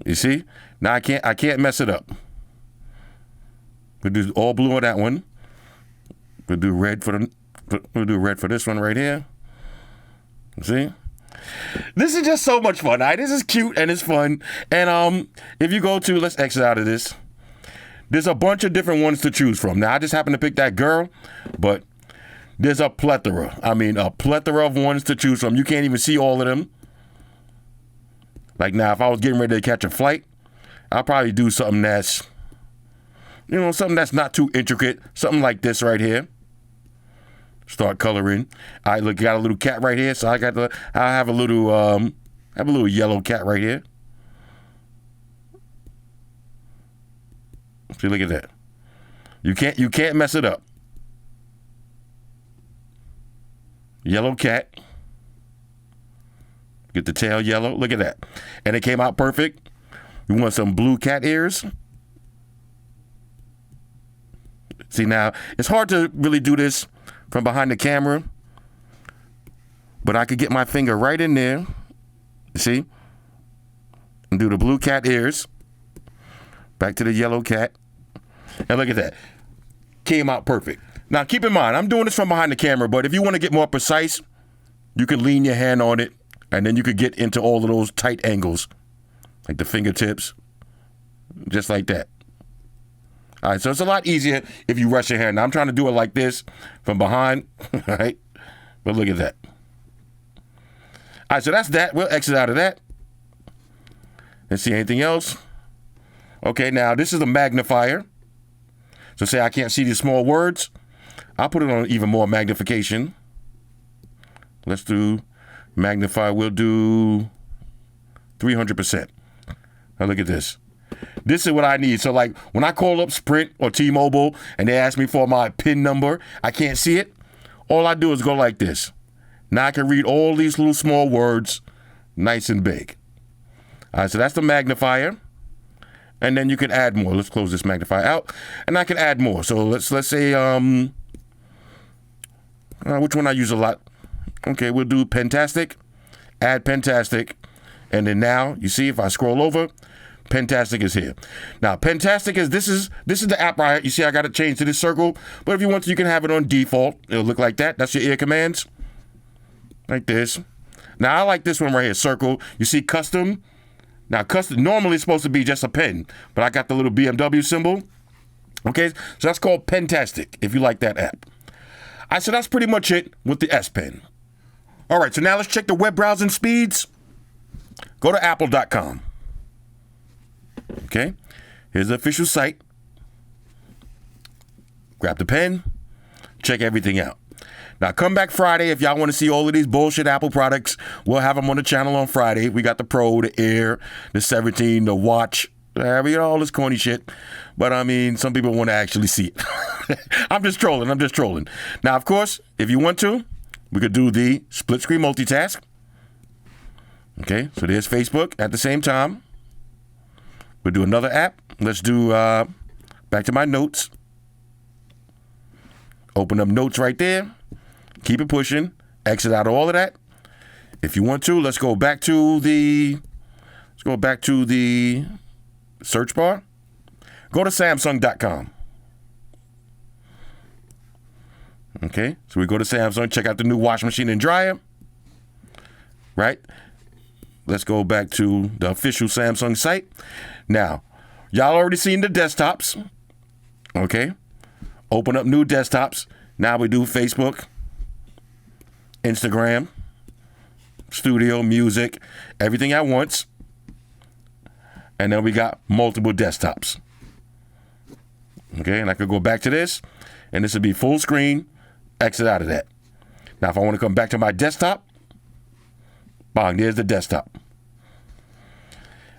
Speaker 1: You see? Now, I can't mess it up. We'll do all blue on that one. We'll do red for this one right here. See? This is just so much fun. All right? This is cute and it's fun. And if you go to, let's exit out of this. There's a bunch of different ones to choose from. Now, I just happen to pick that girl, but there's a plethora. I mean, a plethora of ones to choose from. You can't even see all of them. Like now, if I was getting ready to catch a flight, I'll probably do something that's, something that's not too intricate. Something like this right here. Start coloring. All right, look, got a little cat right here. So I have a little yellow cat right here. See, look at that. You can't mess it up. Yellow cat. Get the tail yellow. Look at that. And it came out perfect. You want some blue cat ears? See, now, it's hard to really do this from behind the camera, but I could get my finger right in there, see, and do the blue cat ears. Back to the yellow cat. And look at that. Came out perfect. Now, keep in mind, I'm doing this from behind the camera, but if you want to get more precise, you can lean your hand on it, and then you could get into all of those tight angles, like the fingertips, just like that. All right, so it's a lot easier if you rush your hand. Now, I'm trying to do it like this from behind, all right? But look at that. All right, so that's that. We'll exit out of that. Let's see anything else. Okay, now this is a magnifier. So say I can't see these small words. I'll put it on even more magnification. Let's do magnify. We'll do 300%. Now look at this. This is what I need. So like when I call up Sprint or T-Mobile and they ask me for my PIN number, I can't see it. All I do is go like this. Now I can read all these little small words nice and big. All right, so that's the magnifier. And then you can add more. Let's close this magnifier out. And I can add more. So let's say, which one I use a lot? Okay, we'll do Pentastic. Add Pentastic. And then now, you see, if I scroll over, Pentastic is here. Now, Pentastic is, this is the app right here. You see, I got it changed to this circle. But if you want to, you can have it on default. It'll look like that. That's your ear commands. Like this. Now, I like this one right here, circle. You see custom. Now, custom normally it's supposed to be just a pen, but I got the little BMW symbol. Okay, so that's called Pentastic, if you like that app. All right, so that's pretty much it with the S Pen. All right, so now let's check the web browsing speeds. Go to apple.com. Okay, here's the official site. Grab the pen, check everything out. Now, come back Friday if y'all want to see all of these bullshit Apple products. We'll have them on the channel on Friday. We got the Pro, the Air, the 17, the Watch. We got all this corny shit. But, I mean, some people want to actually see it. I'm just trolling. Now, of course, if you want to, we could do the split screen multitask. Okay, so there's Facebook at the same time. We'll do another app. Let's do back to my notes. Open up notes right there. Keep it pushing. Exit out all of that. If you want to, let's go back to the search bar. Go to Samsung.com. Okay, so we go to Samsung, check out the new washing machine and dryer. Right? Let's go back to the official Samsung site. Now, y'all already seen the desktops. Okay? Open up new desktops. Now we do Facebook, Instagram, studio, music, everything at once. And then we got multiple desktops. Okay, and I could go back to this, and this would be full screen, exit out of that. Now, if I want to come back to my desktop, bang, there's the desktop.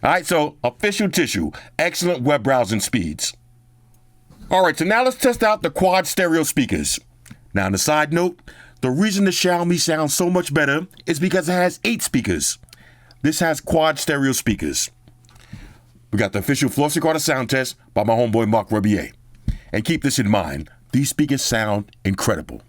Speaker 1: All right, so official tissue, excellent web browsing speeds. All right, so now let's test out the quad stereo speakers. Now, on a side note, the reason the Xiaomi sounds so much better is because it has 8 speakers. This has quad stereo speakers. We got the official Flossy Carter sound test by my homeboy Mark Rebier. And keep this in mind, these speakers sound incredible.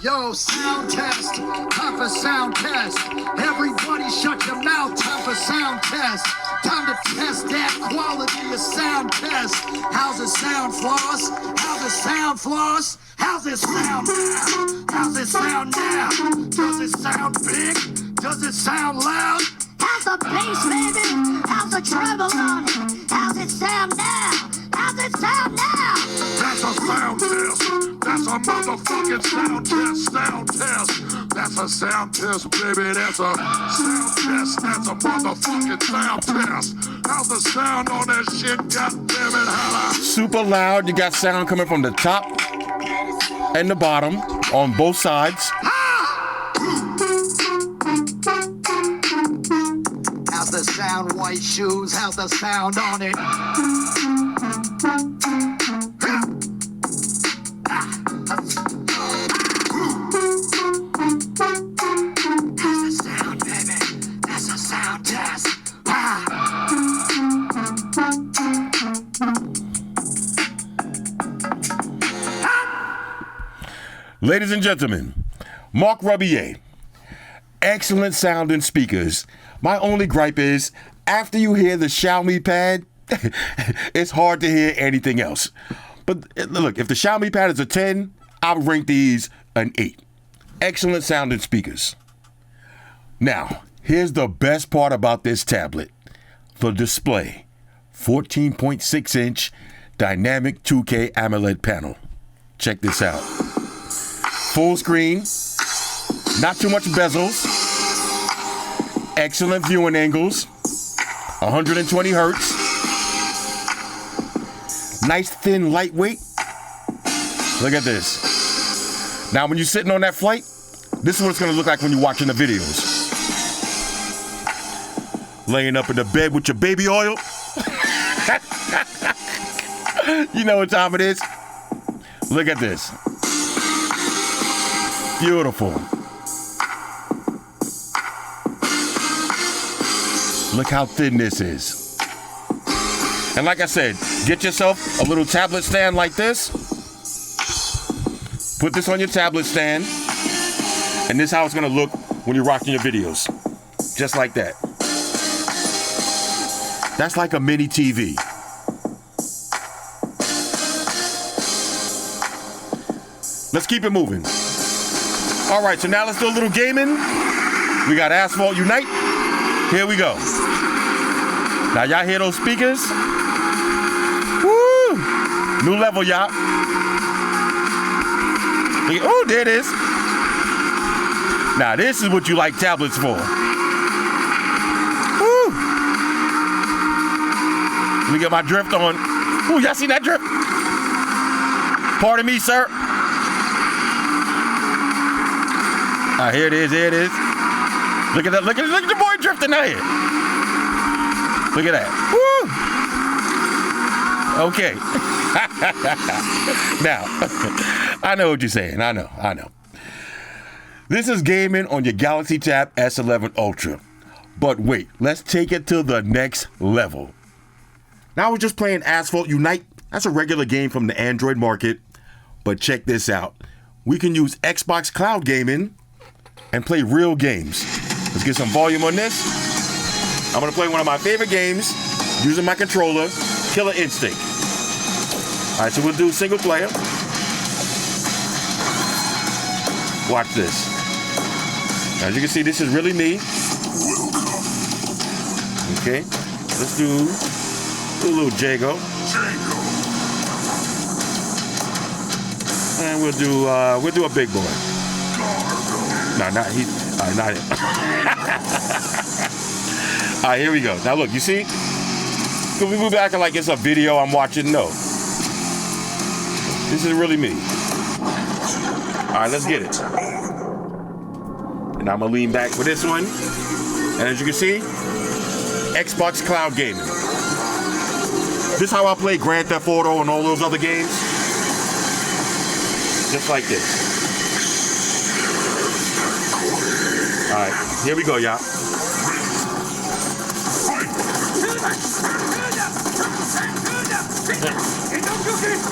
Speaker 3: Yo, sound test, time for sound test. Everybody shut your mouth, time for sound test. Time to test that quality of sound test. How's it sound, Floss? How's it sound, Floss? How's it sound now? How's it sound now? Does it sound big? Does it sound loud?
Speaker 2: How's the bass, baby? How's the treble on it? How's it sound now? How's it sound now?
Speaker 3: That's a sound test. That's a motherfucking sound test. Sound test. That's a sound test, baby. That's a sound test. That's a motherfucking sound test. How's the sound on that shit? God damn it, holla.
Speaker 1: Super loud. You got sound coming from the top and the bottom on both sides.
Speaker 3: How's the sound, white shoes? How's the sound on it?
Speaker 1: Ladies and gentlemen, Mark Rubier. Excellent sounding speakers. My only gripe is, after you hear the Xiaomi pad, it's hard to hear anything else. But look, if the Xiaomi pad is a 10, I'll rank these an 8. Excellent sounding speakers. Now, here's the best part about this tablet. The display. 14.6 inch dynamic 2K AMOLED panel. Check this out. Full screen, not too much bezels, excellent viewing angles, 120 hertz, nice thin lightweight. Look at this. Now when you're sitting on that flight, this is what it's gonna look like when you're watching the videos. Laying up in the bed with your baby oil. You know what time it is? Look at this. Beautiful. Look how thin this is. And like I said, get yourself a little tablet stand like this. Put this on your tablet stand. And this is how it's gonna look when you're watching your videos. Just like that. That's like a mini TV. Let's keep it moving. All right, so now let's do a little gaming. We got Asphalt Unite. Here we go. Now y'all hear those speakers? Woo! New level, y'all. Oh, there it is. Now this is what you like tablets for. Woo! Let me get my drift on. Ooh, y'all see that drift? Pardon me, sir. Here it is, here it is. Look at that, look at the boy drifting out here. Look at that. Woo! Okay. Now, I know what you're saying. I know. This is gaming on your Galaxy Tab S11 Ultra. But wait, let's take it to the next level. Now we're just playing Asphalt Unite. That's a regular game from the Android market. But check this out. We can use Xbox Cloud Gaming and play real games. Let's get some volume on this. I'm gonna play one of my favorite games using my controller, Killer Instinct. All right, so we'll do single player. Watch this. As you can see, this is really me. Okay, let's do a little Jago. And we'll do a big boy. No, not he. Not him. All right, here we go. Now look, you see? We move back like it's a video I'm watching. No. This is really me. All right, let's get it. And I'm gonna lean back for this one. And as you can see, Xbox Cloud Gaming. This is how I play Grand Theft Auto and all those other games. Just like this. All right, here we go, y'all.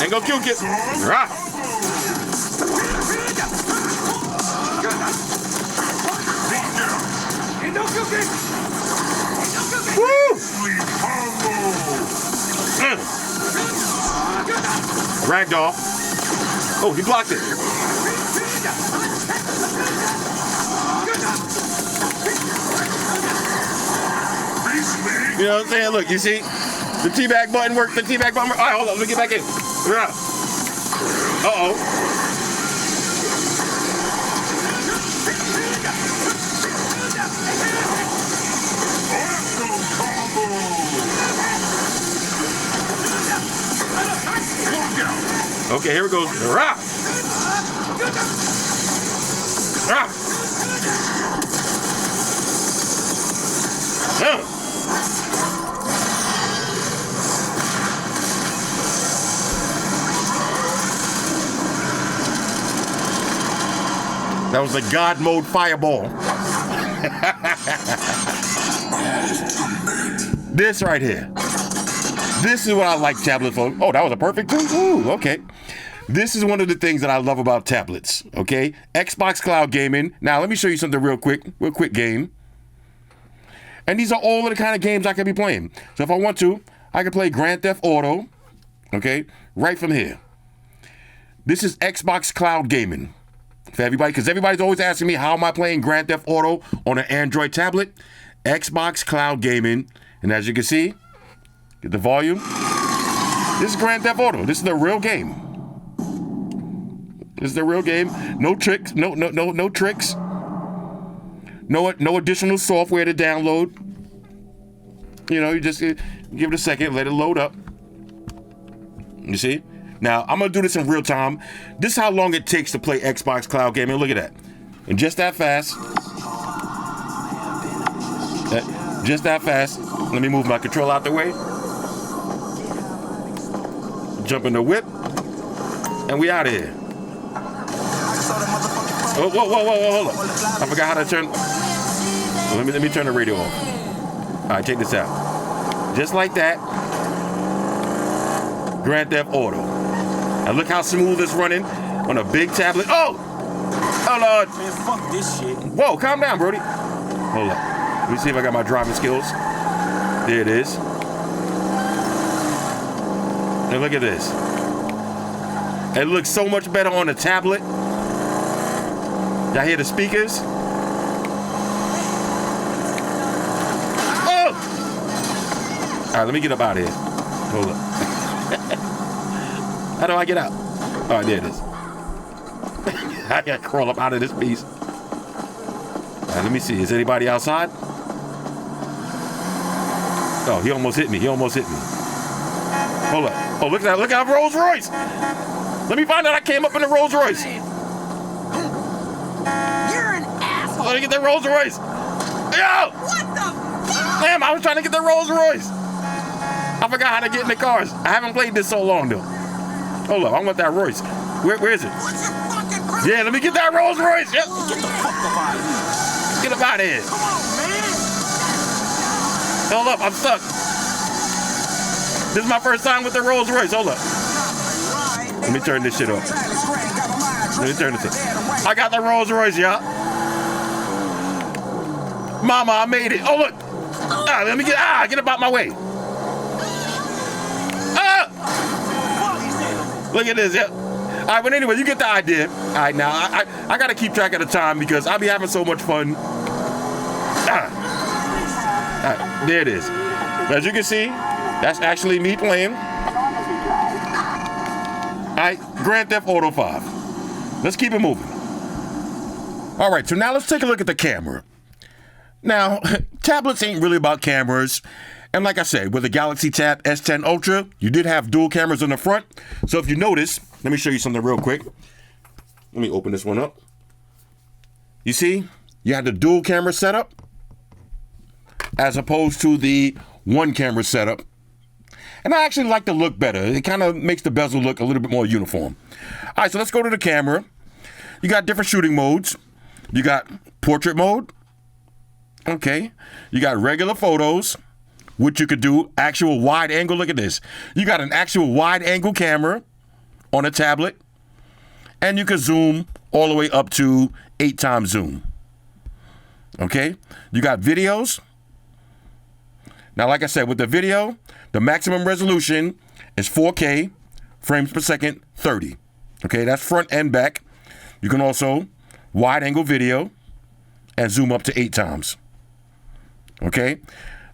Speaker 1: Ain't go kill it. Rah. Woo! Ragdoll. Oh, he blocked it. You know what I'm saying? Look, you see? The teabag button worked. The teabag button worked. All right, hold on. Let me get back in. Uh-oh. Okay, here it goes. Rah! Rah! That was a God mode fireball. This right here. This is what I like tablet for. Oh, that was a perfect two? Ooh, okay. This is one of the things that I love about tablets, okay? Xbox Cloud Gaming. Now, let me show you something real quick game. And these are all of the kind of games I can be playing. So if I want to, I can play Grand Theft Auto, okay, right from here. This is Xbox Cloud Gaming for everybody, because everybody's always asking me, how am I playing Grand Theft Auto on an Android tablet? Xbox Cloud Gaming. And as you can see, get the volume. This is Grand Theft Auto. This is the real game. This is the real game. No tricks. No tricks. No additional software to download. You know, you just give it a second, let it load up. You see? Now, I'm going to do this in real time. This is how long it takes to play Xbox Cloud Gaming. Look at that. And just that fast. Just that fast. Let me move my controller out the way. Jump in the whip. And we out of here. Oh, whoa, hold up. I forgot how to turn. Let me turn the radio off. All right, check this out. Just like that. Grand Theft Auto. Now look how smooth it's running on a big tablet. Oh Lord.
Speaker 4: Man, fuck this shit.
Speaker 1: Whoa, calm down, Brody. Hold up. Let me see if I got my driving skills. There it is. And look at this. It looks so much better on the tablet. Y'all hear the speakers? Oh! All right, let me get up out of here. Hold up. How do I get out? All right, there it is. I gotta crawl up out of this piece. All right, let me see. Is anybody outside? Oh, he almost hit me. Hold up. Oh, look at that. Look at Rolls Royce. Let me find out I came up in the Rolls Royce.
Speaker 2: You're an asshole.
Speaker 1: Let me get that Rolls Royce. Yo!
Speaker 2: What the fuck?
Speaker 1: Damn, I was trying to get the Rolls Royce. I forgot how to get in the cars. I haven't played this so long, though. Hold up, I want that Royce. Where is it?
Speaker 2: What's your fucking problem?
Speaker 1: Yeah, let me get that Rolls Royce. Yep.
Speaker 4: Get the fuck up out of here.
Speaker 1: Get up out of here.
Speaker 2: Come on, man.
Speaker 1: Hold up, I'm stuck. This is my first time with the Rolls Royce. Hold up. Let me turn this shit off. Let me turn this off. I got the Rolls Royce, y'all. Mama, I made it. Oh, look. Let me get up out my way. Look at this. Yep. All right, but anyway, you get the idea. All right, now, I got to keep track of the time because I'll be having so much fun. All right, there it is. As you can see, that's actually me playing. All right, Grand Theft Auto 5. Let's keep it moving. All right, so now let's take a look at the camera. Now, tablets ain't really about cameras. And like I said, with the Galaxy Tab S10 Ultra, you did have dual cameras on the front. So if you notice, let me show you something real quick. Let me open this one up. You see, you had the dual camera setup as opposed to the one camera setup. And I actually like the look better. It kind of makes the bezel look a little bit more uniform. All right, so let's go to the camera. You got different shooting modes. You got portrait mode. Okay. You got regular photos, which you could do actual wide angle. Look at this. You got an actual wide angle camera on a tablet, and you can zoom all the way up to 8x zoom. Okay. You got videos. Now, like I said, with the video, the maximum resolution is 4K, frames per second, 30. Okay, that's front and back. You can also wide angle video and zoom up to 8x. Okay,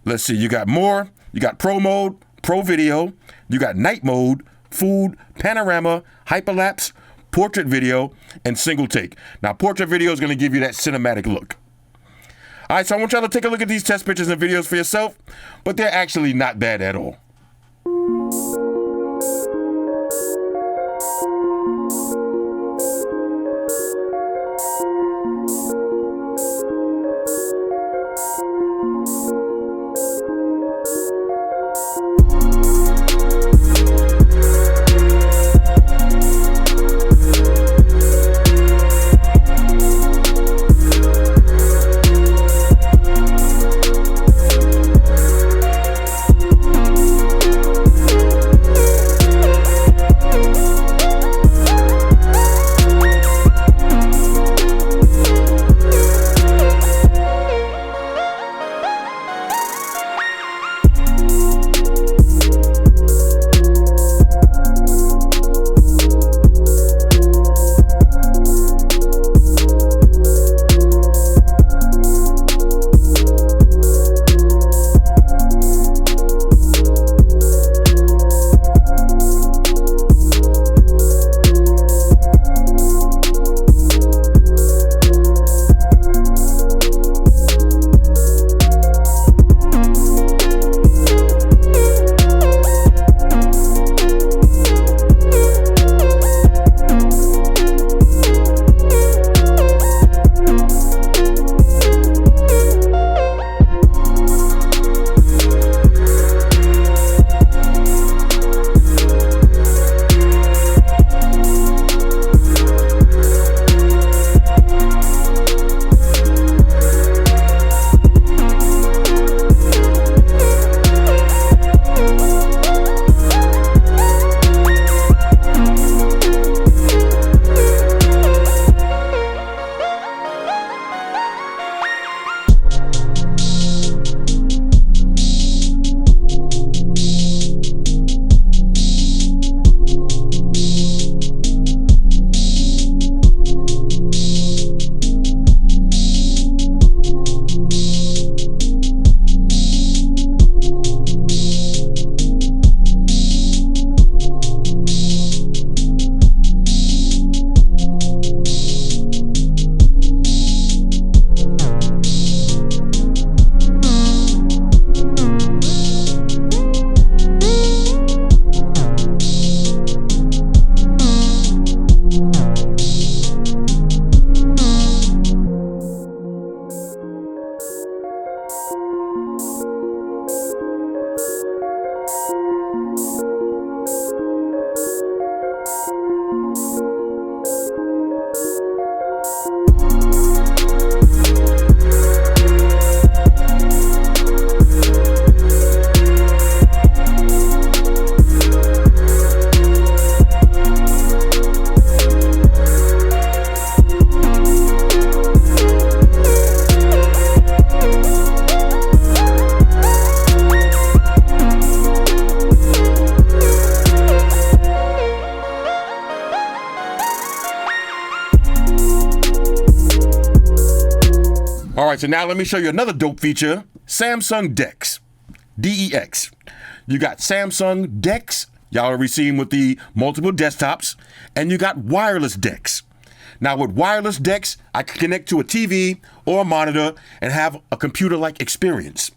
Speaker 1: let's see, you got more. You got pro mode, pro video. You got night mode, food, panorama, hyperlapse, portrait video, and single take. Now, portrait video is going to give you that cinematic look. All right, so I want y'all to take a look at these test pictures and videos for yourself, but they're actually not bad at all. right, so now let me show you another dope feature, Samsung DeX, DEX. You got Samsung DeX, y'all already seen with the multiple desktops, and you got wireless DeX. Now with wireless DeX, I can connect to a TV or a monitor and have a computer-like experience.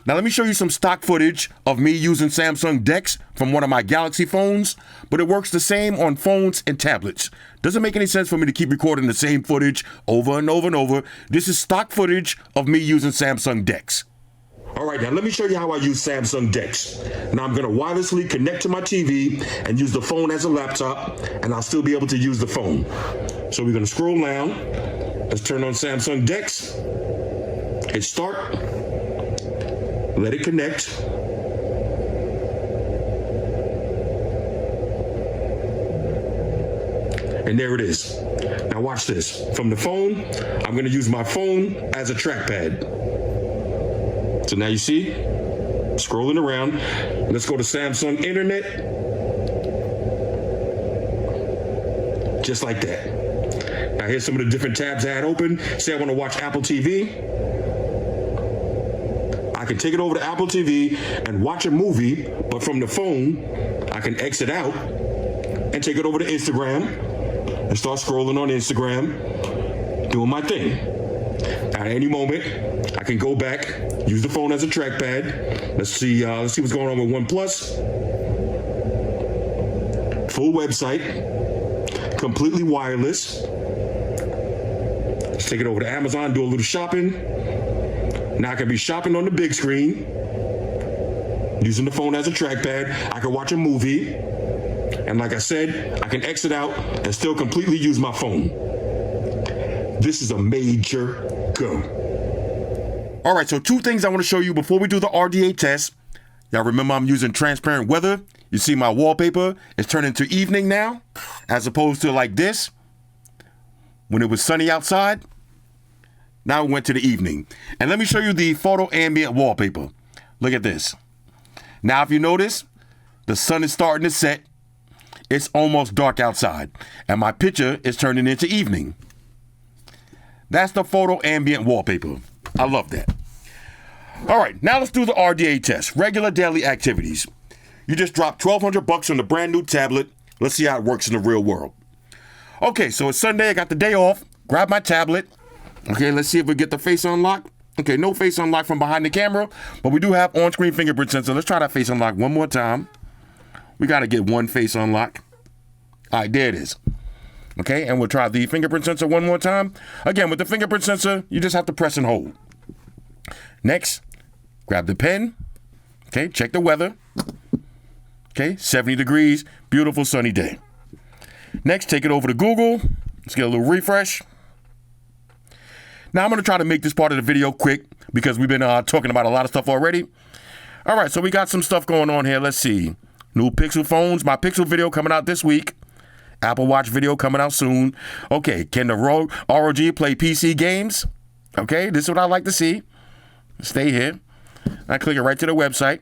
Speaker 1: Now let me show you some stock footage of me using Samsung DeX from one of my Galaxy phones, but it works the same on phones and tablets. Doesn't make any sense for me to keep recording the same footage over and over and over. This is stock footage of me using Samsung DeX. All right, now let me show you how I use Samsung DeX. Now I'm gonna wirelessly connect to my TV and use the phone as a laptop, and I'll still be able to use the phone. So we're gonna scroll down. Let's turn on Samsung DeX. Hit start. Let it connect. And there it is. Now watch this. From the phone, I'm going to use my phone as a trackpad. So now you see, scrolling around. Let's go to Samsung Internet. Just like that. Now here's some of the different tabs I had open. Say I want to watch Apple TV. I can take it over to Apple TV and watch a movie, but from the phone, I can exit out and take it over to Instagram and start scrolling on Instagram, doing my thing. At any moment, I can go back, use the phone as a trackpad. Let's see what's going on with OnePlus. Full website, completely wireless. Let's take it over to Amazon, do a little shopping. Now I can be shopping on the big screen, using the phone as a trackpad. I can watch a movie, and like I said, I can exit out and still completely use my phone. This is a major go. All right, so two things I want to show you before we do the RDA test. Y'all remember I'm using transparent weather. You see my wallpaper is turning to evening now, as opposed to like this, when it was sunny outside. Now we went to the evening. And let me show you the photo ambient wallpaper. Look at this. Now, if you notice, the sun is starting to set. It's almost dark outside. And my picture is turning into evening. That's the photo ambient wallpaper. I love that. All right, now let's do the RDA test. Regular daily activities. You just dropped $1,200 on the brand new tablet. Let's see how it works in the real world. Okay, so it's Sunday. I got the day off. Grab my tablet. Okay, let's see if we get the face unlock. Okay, no face unlock from behind the camera, but we do have on-screen fingerprint sensor. Let's try that face unlock one more time. We got to get one face unlock. All right, there it is. Okay, and we'll try the fingerprint sensor one more time. Again, with the fingerprint sensor, you just have to press and hold. Next, grab the pen. Okay, check the weather. Okay, 70 degrees, beautiful sunny day. Next, take it over to Google. Let's get a little refresh. Now, I'm going to try to make this part of the video quick because we've been talking about a lot of stuff already. All right, so we got some stuff going on here. Let's see. New Pixel phones. My Pixel video coming out this week. Apple Watch video coming out soon. Okay, can the ROG play PC games? Okay, this is what I like to see. Stay here. I click it right to the website.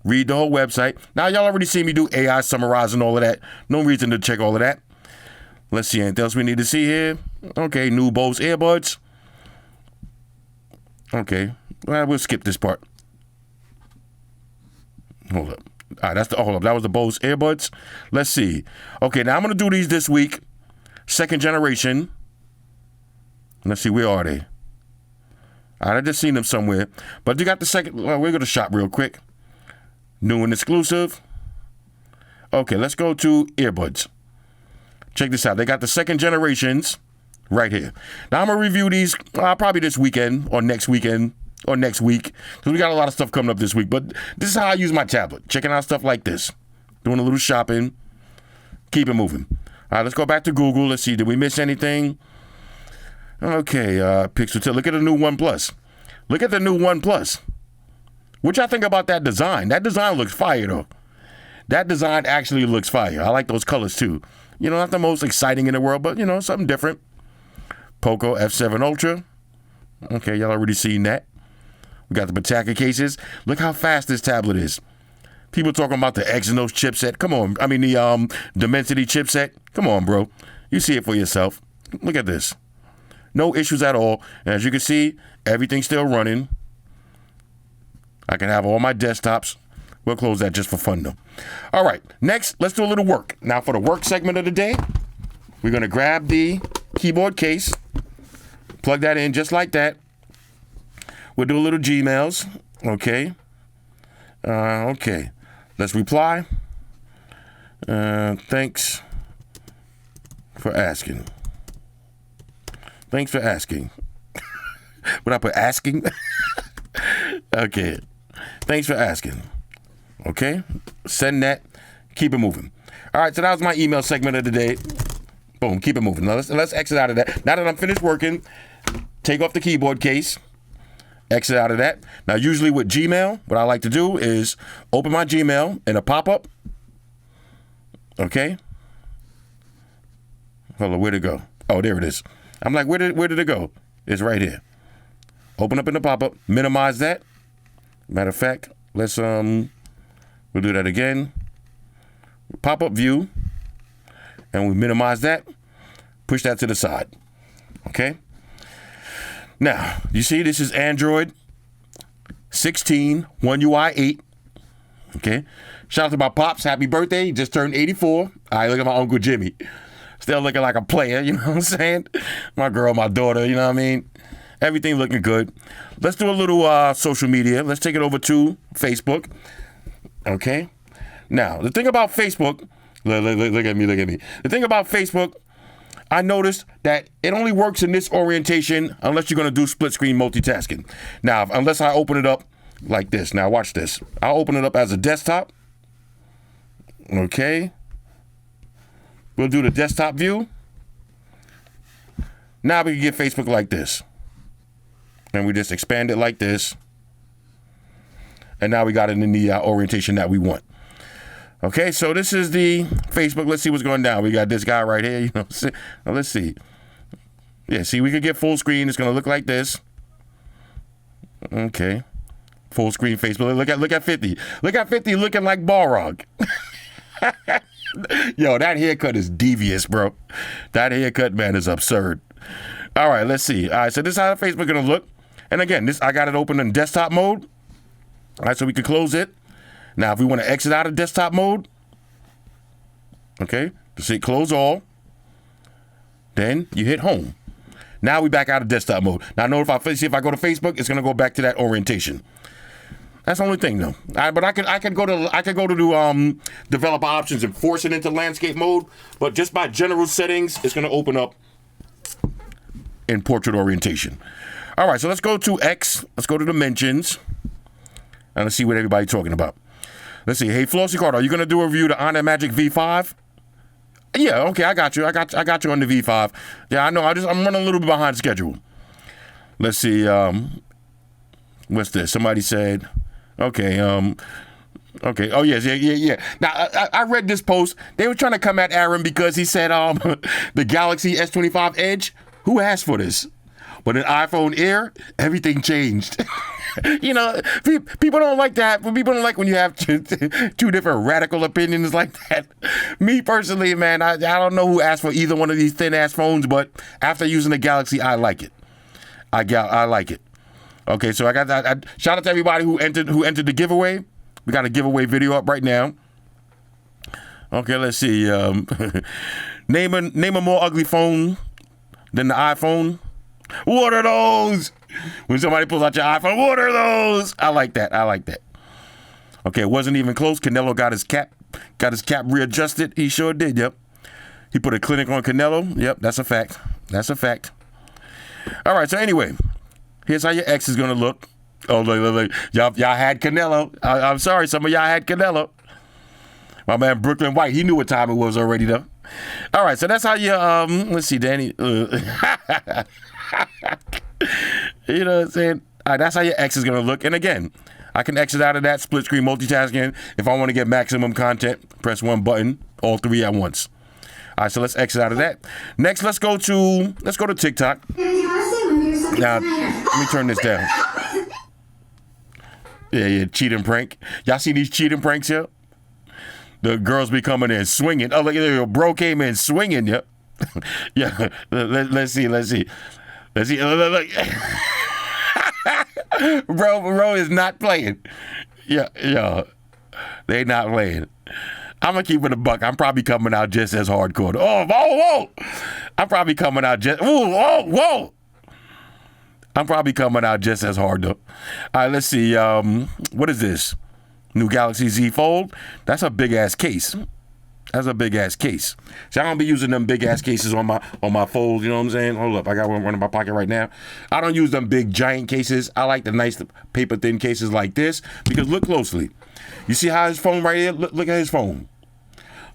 Speaker 1: Read the whole website. Now, y'all already see me do AI summarize and all of that. No reason to check all of that. Let's see, anything else we need to see here? Okay, new Bose earbuds. Okay, well, we'll skip this part. Hold up. All right, hold up. That was the Bose earbuds. Let's see. Okay, now I'm going to do these this week. Second generation. Let's see, where are they? All right, I just seen them somewhere. But you got the second. Well, we're going to shop real quick. New and exclusive. Okay, let's go to earbuds. Check this out. They got the second generations right here. Now, I'm going to review these probably this weekend or next weekend or next week because we got a lot of stuff coming up this week. But this is how I use my tablet. Checking out stuff like this. Doing a little shopping. Keep it moving. All right, let's go back to Google. Let's see. Did we miss anything? Okay, Pixel 2. Look at the new OnePlus. Look at the new OnePlus. What y'all think about that design? That design looks fire, though. That design actually looks fire. I like those colors, too. You know, not the most exciting in the world, but, you know, something different. Poco F7 Ultra. Okay, y'all already seen that. We got the Pataka cases. Look how fast this tablet is. People talking about the Exynos chipset. Come on. I mean, the Dimensity chipset. Come on, bro. You see it for yourself. Look at this. No issues at all. And as you can see, everything's still running. I can have all my desktops. We'll close that just for fun, though. All right, next, let's do a little work. Now, for the work segment of the day, we're going to grab the keyboard case, plug that in just like that. We'll do a little Gmails, okay? Okay, let's reply. Thanks for asking. Thanks for asking. Would I put asking? Okay, thanks for asking. Okay, send that. Keep it moving. All right, so that was my email segment of the day. Boom, keep it moving. Now let's exit out of that. Now that I'm finished working, take off the keyboard case, exit out of that. Now, usually with Gmail, what I like to do is open my Gmail in a pop-up. Okay. Hold on, where'd it go? Oh, there it is. I'm like, where did it go? It's right here. Open up in the pop-up, minimize that. Matter of fact, let's we'll do that again. Pop-up view, and we minimize that. Push that to the side. Okay. Now, you see, this is Android 16, One UI 8. Okay. Shout out to my pops. Happy birthday. He just turned 84. All right, look at my Uncle Jimmy. Still looking like a player, you know what I'm saying? My girl, my daughter, you know what I mean? Everything looking good. Let's do a little social media. Let's take it over to Facebook. Okay. Now, the thing about Facebook, look at me. The thing about Facebook, I noticed that it only works in this orientation unless you're going to do split screen multitasking. Now, unless I open it up like this. Now, watch this. I'll open it up as a desktop. Okay. We'll do the desktop view. Now we can get Facebook like this. And we just expand it like this. And now we got it in the orientation that we want. Okay, so this is the Facebook. Let's see what's going down. We got this guy right here. You know, now let's see. Yeah, see, we could get full screen. It's going to look like this. Okay. Full screen Facebook. Look at 50. Look at 50 looking like Balrog. Yo, that haircut is devious, bro. That haircut, man, is absurd. All right, let's see. All right, so this is how Facebook going to look. And again, I got it open in desktop mode. All right, so we can close it. Now, if we want to exit out of desktop mode, okay, just hit close all. Then you hit home. Now we back out of desktop mode. Now, if I go to Facebook, it's going to go back to that orientation. That's the only thing, though. But I could go to developer options and force it into landscape mode. But just by general settings, it's going to open up in portrait orientation. All right, so let's go to X. Let's go to the mentions. And let's see what everybody's talking about. Let's see. Hey, Flossy Carter, are you going to do a review of the Honor Magic V5? Yeah, okay, I got you. I got you on the V5. Yeah, I know. I'm running a little bit behind schedule. Let's see. What's this? Somebody said, okay. Okay. Oh, yes. Yeah. Now, I read this post. They were trying to come at Aaron because he said the Galaxy S25 Edge. Who asked for this? But an iPhone Air, everything changed. You know, people don't like that. People don't like when you have two different radical opinions like that. Me personally, man, I don't know who asked for either one of these thin-ass phones, but after using the Galaxy, I like it. I like it. Okay, so I got that. Shout out to everybody who entered the giveaway. We got a giveaway video up right now. Okay, let's see. Name a more ugly phone than the iPhone. What are those? When somebody pulls out your iPhone, what are those? I like that. Okay, it wasn't even close. Canelo got his cap readjusted. He sure did, yep. He put a clinic on Canelo. Yep, that's a fact. All right, so anyway, here's how your X is going to look. Oh, look. Y'all had Canelo. I'm sorry, some of y'all had Canelo. My man Brooklyn White, he knew what time it was already, though. All right, so that's how you, let's see, Danny. You know what I'm saying? All right, that's how your X is going to look. And again, I can exit out of that split screen multitasking. If I want to get maximum content, press one button, all three at once. All right, so let's exit out of that. Next, let's go to TikTok. Now, let me turn this down. Yeah, cheating prank. Y'all see these cheating pranks here? The girls be coming in swinging. Oh, look at your bro came in swinging. Yep. Yeah. Let's see. Let's see. Look. Bro is not playing. Yeah. They not playing. I'm gonna keep it a buck. I'm probably coming out just as hardcore. Whoa! I'm probably coming out just. Whoa! I'm probably coming out just as hard though. All right, let's see. What is this? New Galaxy Z Fold. That's a big ass case. See, I don't be using them big ass cases on my folds. You know what I'm saying? Hold up, I got one in my pocket right now. I don't use them big giant cases. I like the nice paper thin cases like this because look closely. You see how his phone right here? Look at his phone.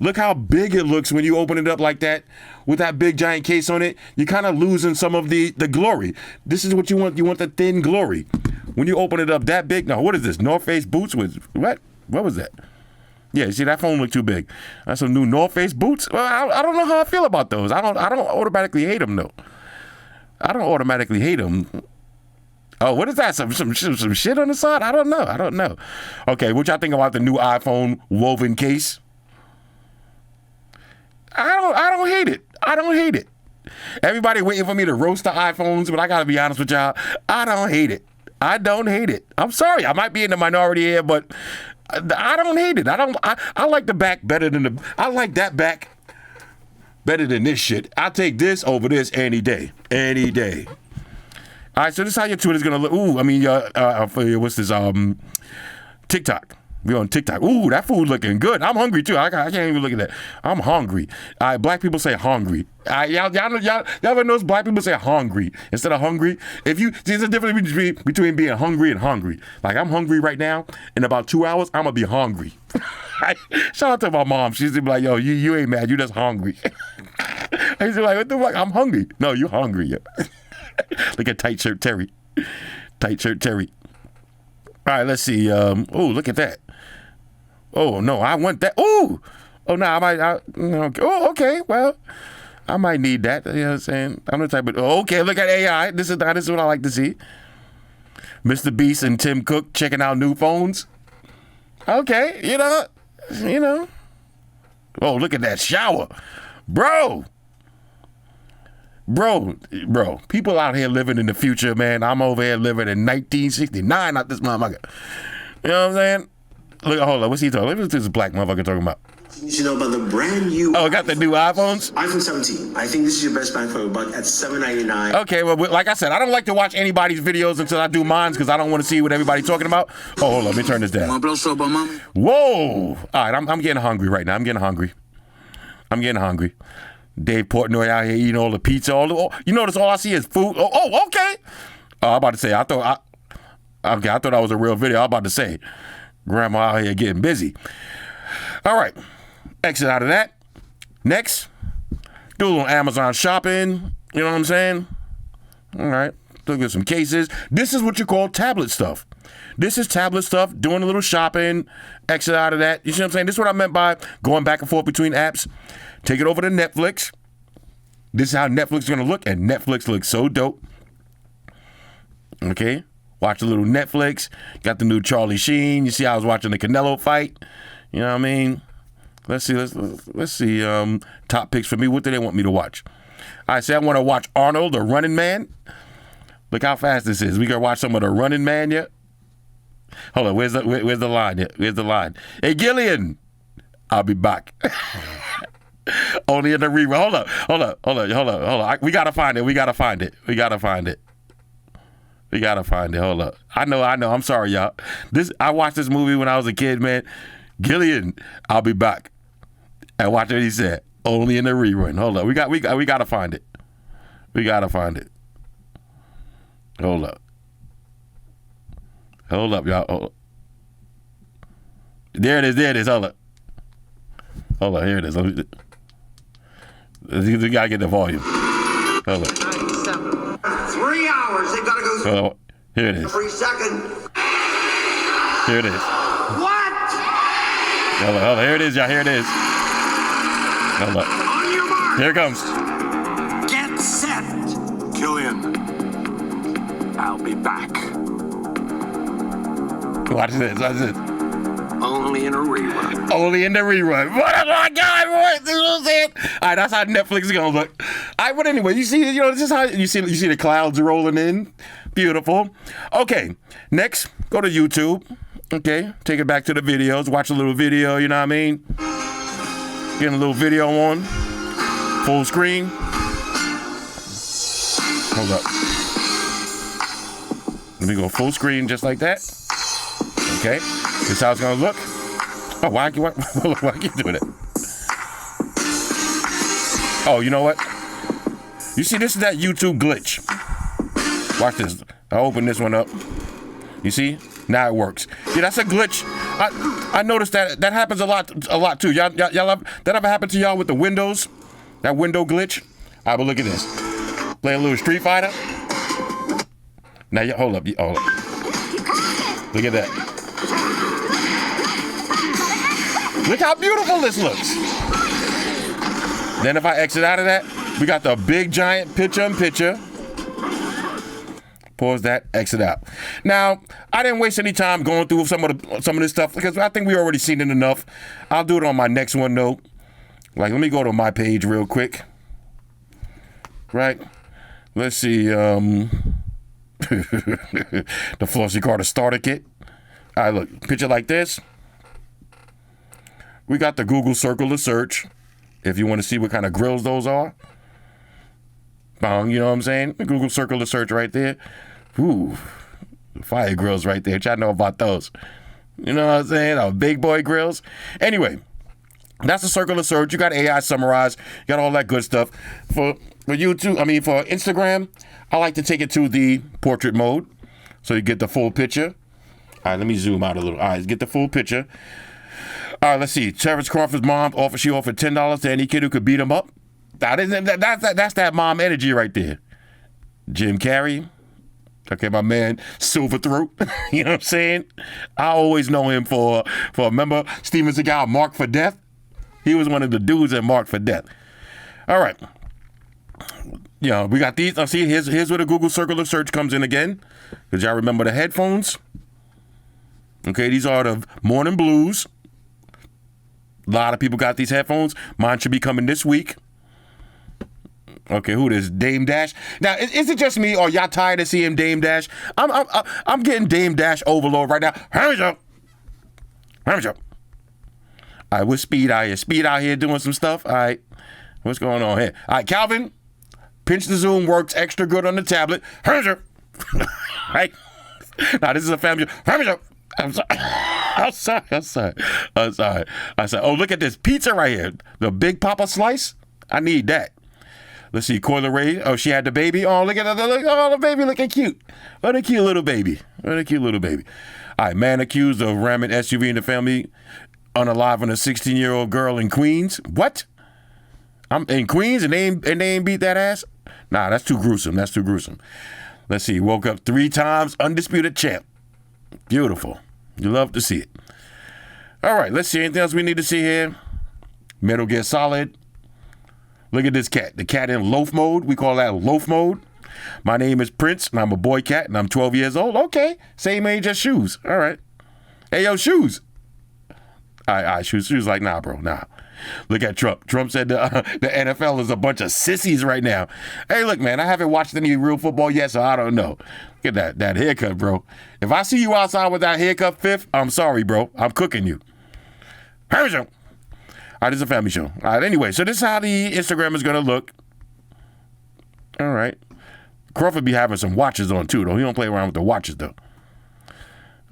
Speaker 1: Look how big it looks when you open it up like that with that big giant case on it. You're kind of losing some of the glory. This is what you want. You want the thin glory. When you open it up that big. Now, what is this? North Face boots with what? What was that? Yeah, you see that phone looked too big. That's some new North Face boots. Well, I don't know how I feel about those. I don't automatically hate them though. I don't automatically hate them. Oh, what is that? Some shit on the side? I don't know. Okay, what y'all think about the new iPhone woven case? I don't hate it. Everybody waiting for me to roast the iPhones, but I gotta be honest with y'all. I don't hate it. I'm sorry. I might be in the minority here, but I don't hate it. I like the back better than I like that back better than this shit. I take this over this any day. All right, so this is how your Twitter's gonna look. Ooh, I mean, what's this? TikTok. We on TikTok. Ooh, that food looking good. I'm hungry too. I can't even look at that. I'm hungry. All right, black people say hungry. Y'all ever notice black people say hungry instead of hungry? There's a difference between being hungry and hungry. Like I'm hungry right now. In about 2 hours, I'm gonna be hungry. Shout out to my mom. She's be like, yo, you ain't mad. You just hungry. I used to be like, what the fuck? I'm hungry. No, you hungry. Look at tight shirt Terry. All right, let's see. Look at that. Oh no, I want that. Oh no, I might. Okay. Well, I might need that. You know what I'm saying? I'm the type of. Okay, look at AI. This is what I like to see. Mr. Beast and Tim Cook checking out new phones. Okay, you know. Oh, look at that shower, bro. People out here living in the future, man. I'm over here living in 1969, not this motherfucker. You know what I'm saying? Look, hold on. What's he talking about? What's this black motherfucker talking about?
Speaker 5: You should know about the brand new.
Speaker 1: Oh, got the new iPhones?
Speaker 5: iPhone 17. I think this is your best bang for a buck at $7.99.
Speaker 1: Okay, well, like I said, I don't like to watch anybody's videos until I do mine because I don't want to see what everybody's talking about. Oh, hold on. Let me turn this down. Whoa. All right, I'm getting hungry right now. I'm getting hungry. Dave Portnoy out here eating all the pizza. You notice all I see is food. Oh, okay. I'm about to say, I thought that was a real video. I'm about to say, grandma out here getting busy. All right, exit out of that. Next, do a little Amazon shopping. You know what I'm saying? All right, look at some cases. This is what you call tablet stuff. This is tablet stuff, doing a little shopping, exit out of that. You see what I'm saying? This is what I meant by going back and forth between apps. Take it over to Netflix. This is how Netflix is going to look, and Netflix looks so dope. Okay? Watch a little Netflix. Got the new Charlie Sheen. You see I was watching the Canelo fight. You know what I mean? Let's see. Top picks for me. What do they want me to watch? I say I want to watch Arnold, the Running Man. Look how fast this is. We can watch some of the Running Man yet. Hold on. Where's the line? Where's the line? Hey, Gillian. I'll be back. Only in the rerun. Hold up. We gotta find it. Hold up. I know. I'm sorry, y'all. I watched this movie when I was a kid, man. Gillian, I'll be back. And watch what he said. Only in the rerun. Hold up. We gotta find it. Hold up, y'all. Hold up. There it is. Hold up. Here it is. We gotta get the volume. Hold up.
Speaker 5: 3 hours. They gotta go through.
Speaker 1: Oh, here it is.
Speaker 5: Every second.
Speaker 1: Here it is.
Speaker 5: What?
Speaker 1: Hold on. Here it is, y'all. Here it is. Hold up.
Speaker 5: On your mark.
Speaker 1: Here it comes.
Speaker 5: Get set.
Speaker 4: Killian, I'll be back.
Speaker 1: Watch this.
Speaker 5: Only
Speaker 4: only in a rerun.
Speaker 1: Only in the rerun. Oh my God, boy. You know what I'm saying? All right, that's how Netflix is gonna look. All right, but anyway, you see, this is how you see the clouds rolling in. Beautiful. Okay, next, go to YouTube. Okay, take it back to the videos. Watch a little video. You know what I mean? Getting a little video on. Full screen. Hold up. Let me go full screen just like that. Okay, this is how it's gonna look. Oh, why you doing it? Oh, you know what? You see, this is that YouTube glitch. Watch this. I open this one up. You see? Now it works. Yeah, that's a glitch. I noticed that happens a lot too. Y'all that ever happened to y'all with the windows? That window glitch? All right, but look at this. Play a little Street Fighter. Now, hold up. Look at that. Look how beautiful this looks. Then if I exit out of that, we got the big giant picture-in-picture. Pause that, exit out. Now, I didn't waste any time going through some of this stuff because I think we already seen it enough. I'll do it on my next one though. Like, let me go to my page real quick. Right? Let's see. The Flossy Carter starter kit. All right, look, picture like this. We got the Google circle of search. If you want to see what kind of grills those are. Bong, you know what I'm saying? The Google circle of search right there. Ooh, fire grills right there. Y'all know about those. You know what I'm saying? Oh, big boy grills. Anyway, that's the circle of search. You got AI summarized. You got all that good stuff. For YouTube, for Instagram, I like to take it to the portrait mode so you get the full picture. All right, let me zoom out a little. All right, get the full picture. All right, let's see. Terrence Crawford's mom offered $10 to any kid who could beat him up. That's that mom energy right there. Jim Carrey. Okay, my man, Silver Throat. You know what I'm saying? I always know him for remember Steven Seagal, Marked for Death? He was one of the dudes that Marked for Death. All right. Yeah, we got these. See, here's where the Google circle of search comes in again. Because y'all remember the headphones? Okay, these are the Morning Blues. A lot of people got these headphones. Mine should be coming this week. Okay, who this? Dame Dash. Now, is it just me or y'all tired of seeing Dame Dash? I'm getting Dame Dash overload right now. Hands up. All right, what's Speed out here? Speed out here doing some stuff. All right, what's going on here? All right, Calvin, pinch to zoom works extra good on the tablet. Hands up. Right. Now this is a family. Hands up. I'm sorry. Oh, look at this pizza right here. The Big Papa slice. I need that. Let's see, Coyle Ray. Oh, she had the baby. Oh, look at that. Oh, the baby looking cute. What a cute little baby. All right, man accused of ramming SUV in the family, unaliving a 16-year-old girl in Queens. What? I'm in Queens and they ain't beat that ass? Nah, that's too gruesome. Let's see, woke up 3 times, undisputed champ. Beautiful. You love to see it. All right, let's see. Anything else we need to see here? Metal Gear Solid. Look at this cat. The cat in loaf mode. We call that loaf mode. My name is Prince, and I'm a boy cat, and I'm 12 years old. Okay. Same age as Shoes. All right. Hey, yo, Shoes. All right, Shoes like, nah, bro, nah. Look at Trump. Trump said the NFL is a bunch of sissies right now. Hey, look, man, I haven't watched any real football yet, so I don't know. Look at that haircut, bro. If I see you outside with that haircut, Fifth, I'm sorry, bro. I'm cooking you. Family show. All right, this is a family show. All right, anyway, so this is how the Instagram is going to look. All right. Crawford be having some watches on, too, though. He don't play around with the watches, though.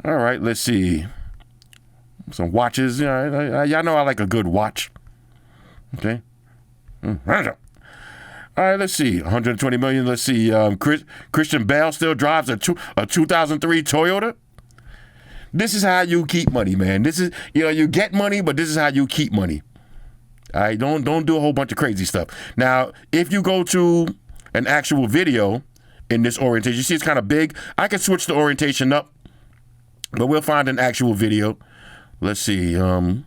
Speaker 1: All right, let's see. Some watches. All right, y'all know I like a good watch. Okay. All right, let's see. 120 million. Let's see. Christian Bale still drives a 2003 Toyota. This is how you keep money, man. This is, you get money, but this is how you keep money. All right, don't do a whole bunch of crazy stuff. Now, if you go to an actual video in this orientation, you see it's kind of big. I can switch the orientation up, but we'll find an actual video. Let's see. All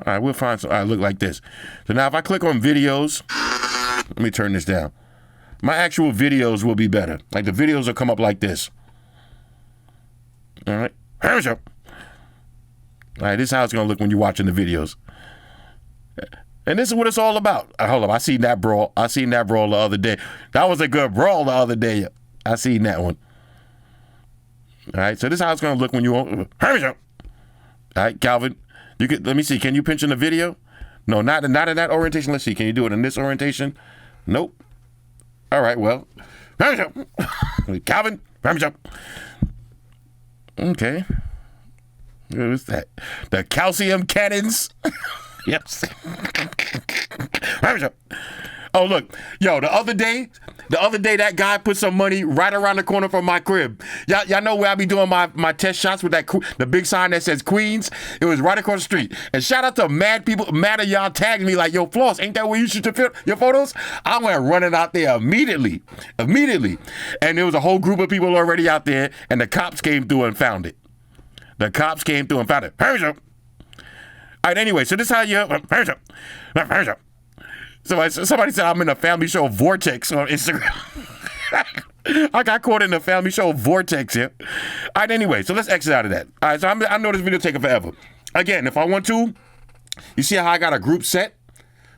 Speaker 1: right, we'll find some. All right, look like this. So now if I click on videos, let me turn this down. My actual videos will be better. Like the videos will come up like this. All right. Hands up. All right, this is how it's gonna look when you're watching the videos. And this is what it's all about. Hold up, I seen that brawl. The other day. That was a good brawl the other day. I seen that one. All right, so this is how it's gonna look when you. All right, Calvin, you could. Let me see. Can you pinch in the video? No, not in that orientation. Let's see. Can you do it in this orientation? Nope. All right, well, Calvin, okay. What is that? The calcium cannons. Yes. Oh, look. Yo, the other day, that guy put some money right around the corner from my crib. Y'all know where I be doing my test shots with the big sign that says Queens? It was right across the street. And shout out to mad of y'all tagged me like, yo, Floss, ain't that where you shoot your photos? I went running out there immediately. And there was a whole group of people already out there, and the cops came through and found it. Hurry up. All right, anyway, so this is how you... Hurry up. Somebody said I'm in a family show vortex on Instagram. I got caught in the family show vortex here. All right, anyway, so let's exit out of that. All right, so I know this video taking forever. Again, if I want to, you see how I got a group set?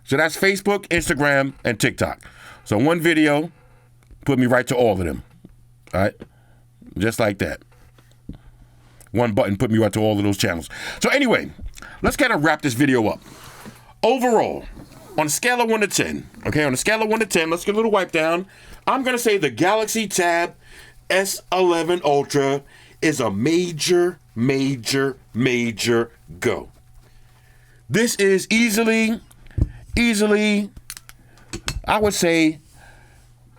Speaker 1: So that's Facebook, Instagram, and TikTok. So one video put me right to all of them. All right, just like that. One button put me right to all of those channels. So anyway, let's kind of wrap this video up. Overall, on a scale of 1 to 10, okay, on a scale of 1 to 10, let's get a little wipe down. I'm going to say the Galaxy Tab S11 Ultra is a major go. This is easily, I would say,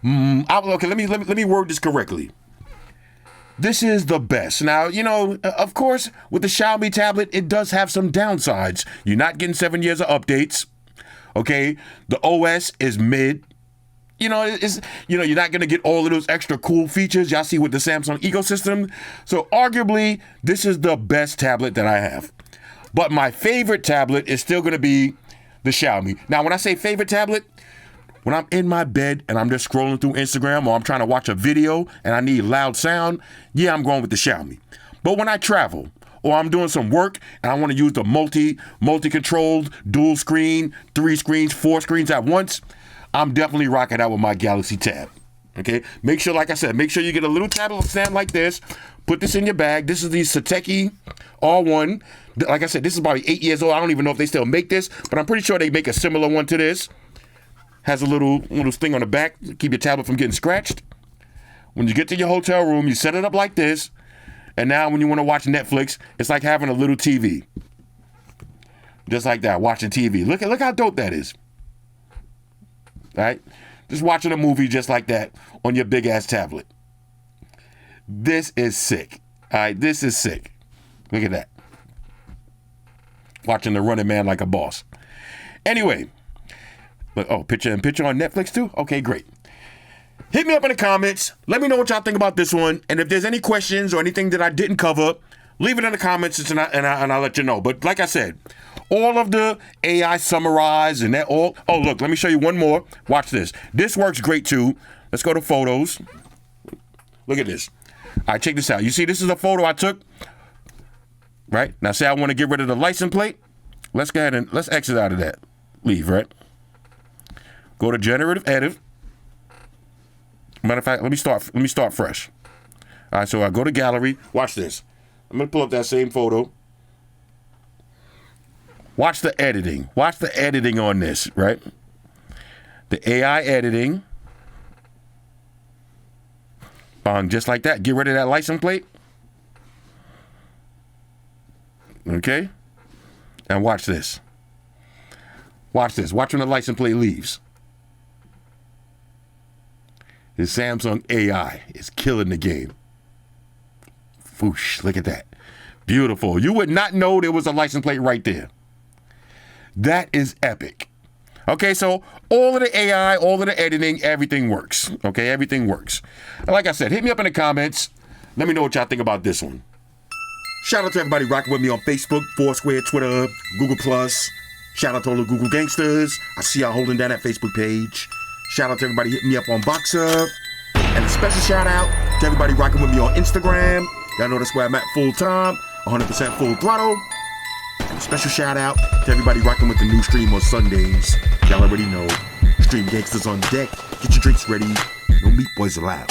Speaker 1: okay, let me word this correctly. This is the best. Now, you know, of course, with the Xiaomi tablet, it does have some downsides. You're not getting 7 years of updates. Okay, the OS is mid. You're not gonna get all of those extra cool features y'all see with the Samsung ecosystem. So arguably, this is the best tablet that I have. But my favorite tablet is still gonna be the Xiaomi. Now, when I say favorite tablet, when I'm in my bed and I'm just scrolling through Instagram or I'm trying to watch a video and I need loud sound, yeah, I'm going with the Xiaomi. But when I travel, or I'm doing some work and I want to use the multi-controlled, dual screen, 3 screens, 4 screens at once, I'm definitely rocking out with my Galaxy Tab. Okay? Make sure, like I said, make sure you get a little tablet stand like this. Put this in your bag. This is the Sateki R1. Like I said, this is probably 8 years old. I don't even know if they still make this, but I'm pretty sure they make a similar one to this. Has a little thing on the back to keep your tablet from getting scratched. When you get to your hotel room, you set it up like this. And now when you want to watch Netflix, it's like having a little TV. Just like that, watching TV. Look how dope that is. All right? Just watching a movie just like that on your big-ass tablet. This is sick. All right? This is sick. Look at that. Watching The Running Man like a boss. Anyway. Look, picture on Netflix too? Okay, great. Hit me up in the comments. Let me know what y'all think about this one. And if there's any questions or anything that I didn't cover, leave it in the comments and I'll let you know. But like I said, all of the AI summarized and that all. Oh, look, let me show you one more. Watch this. This works great too. Let's go to photos. Look at this. All right, check this out. You see, this is a photo I took. Right? Now, say I want to get rid of the license plate. Let's go ahead and let's exit out of that. Leave, right? Go to generative edit. Matter of fact, let me start fresh. All right, so I go to gallery. Watch this. I'm gonna pull up that same photo. Watch the editing. Watch the editing on this, right? The AI editing. Just like that. Get rid of that license plate. Okay? And watch this. Watch this. Watch when the license plate leaves. The Samsung AI is killing the game. Whoosh, look at that. Beautiful. You would not know there was a license plate right there. That is epic. Okay, so all of the AI, all of the editing, everything works. Okay, everything works. And like I said, hit me up in the comments. Let me know what y'all think about this one. Shout out to everybody rocking with me on Facebook, Foursquare, Twitter, Google+. Shout out to all the Google gangsters. I see y'all holding down that Facebook page. Shout out to everybody hitting me up on Boxer. And a special shout out to everybody rocking with me on Instagram. Y'all know that's where I'm at full time, 100% full throttle. Special shout out to everybody rocking with the new stream on Sundays. Y'all already know. Stream gangsters on deck. Get your drinks ready. No meat boys allowed.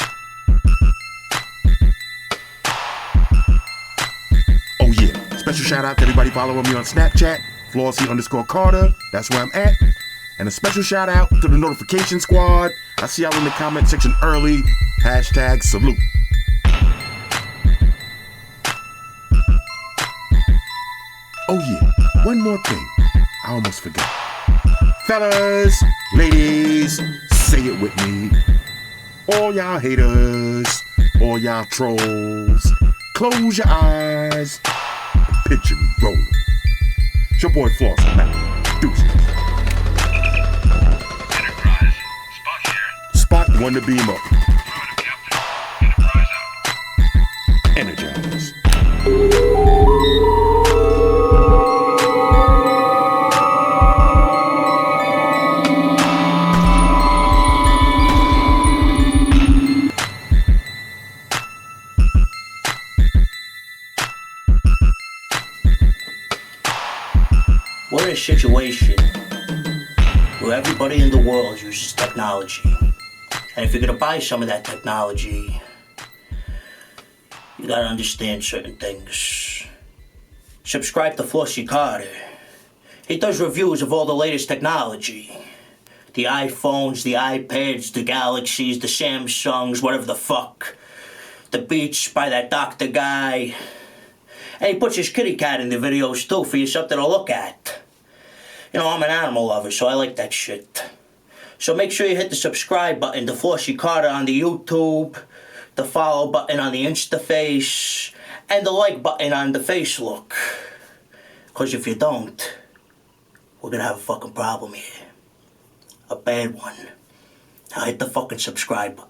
Speaker 1: Oh yeah. Special shout out to everybody following me on Snapchat. Flossy_Carter. That's where I'm at. And a special shout out to the notification squad. I see y'all in the comment section early. Hashtag salute. Oh yeah, one more thing. I almost forgot. Fellas, ladies, say it with me. All y'all haters, all y'all trolls, close your eyes. Picture me rolling. It's your boy Flossy, man. Deuces.
Speaker 6: Enterprise, Spot here.
Speaker 1: Spot one to beam up.
Speaker 6: Affirmative, Captain. Enterprise out.
Speaker 1: Energize.
Speaker 7: We're in a situation where everybody in the world uses technology. And if you're gonna buy some of that technology, you gotta understand certain things. Subscribe to Flossy Carter. He does reviews of all the latest technology. The iPhones, the iPads, the Galaxies, the Samsungs, whatever the fuck. The Beats by that doctor guy. And he puts his kitty cat in the videos too for you something to look at. You know, I'm an animal lover, so I like that shit. So make sure you hit the subscribe button to Flossy Carter on the YouTube, the follow button on the Instaface, and the like button on the Facelook. Because if you don't, we're gonna have a fucking problem here. A bad one. Now hit the fucking subscribe button.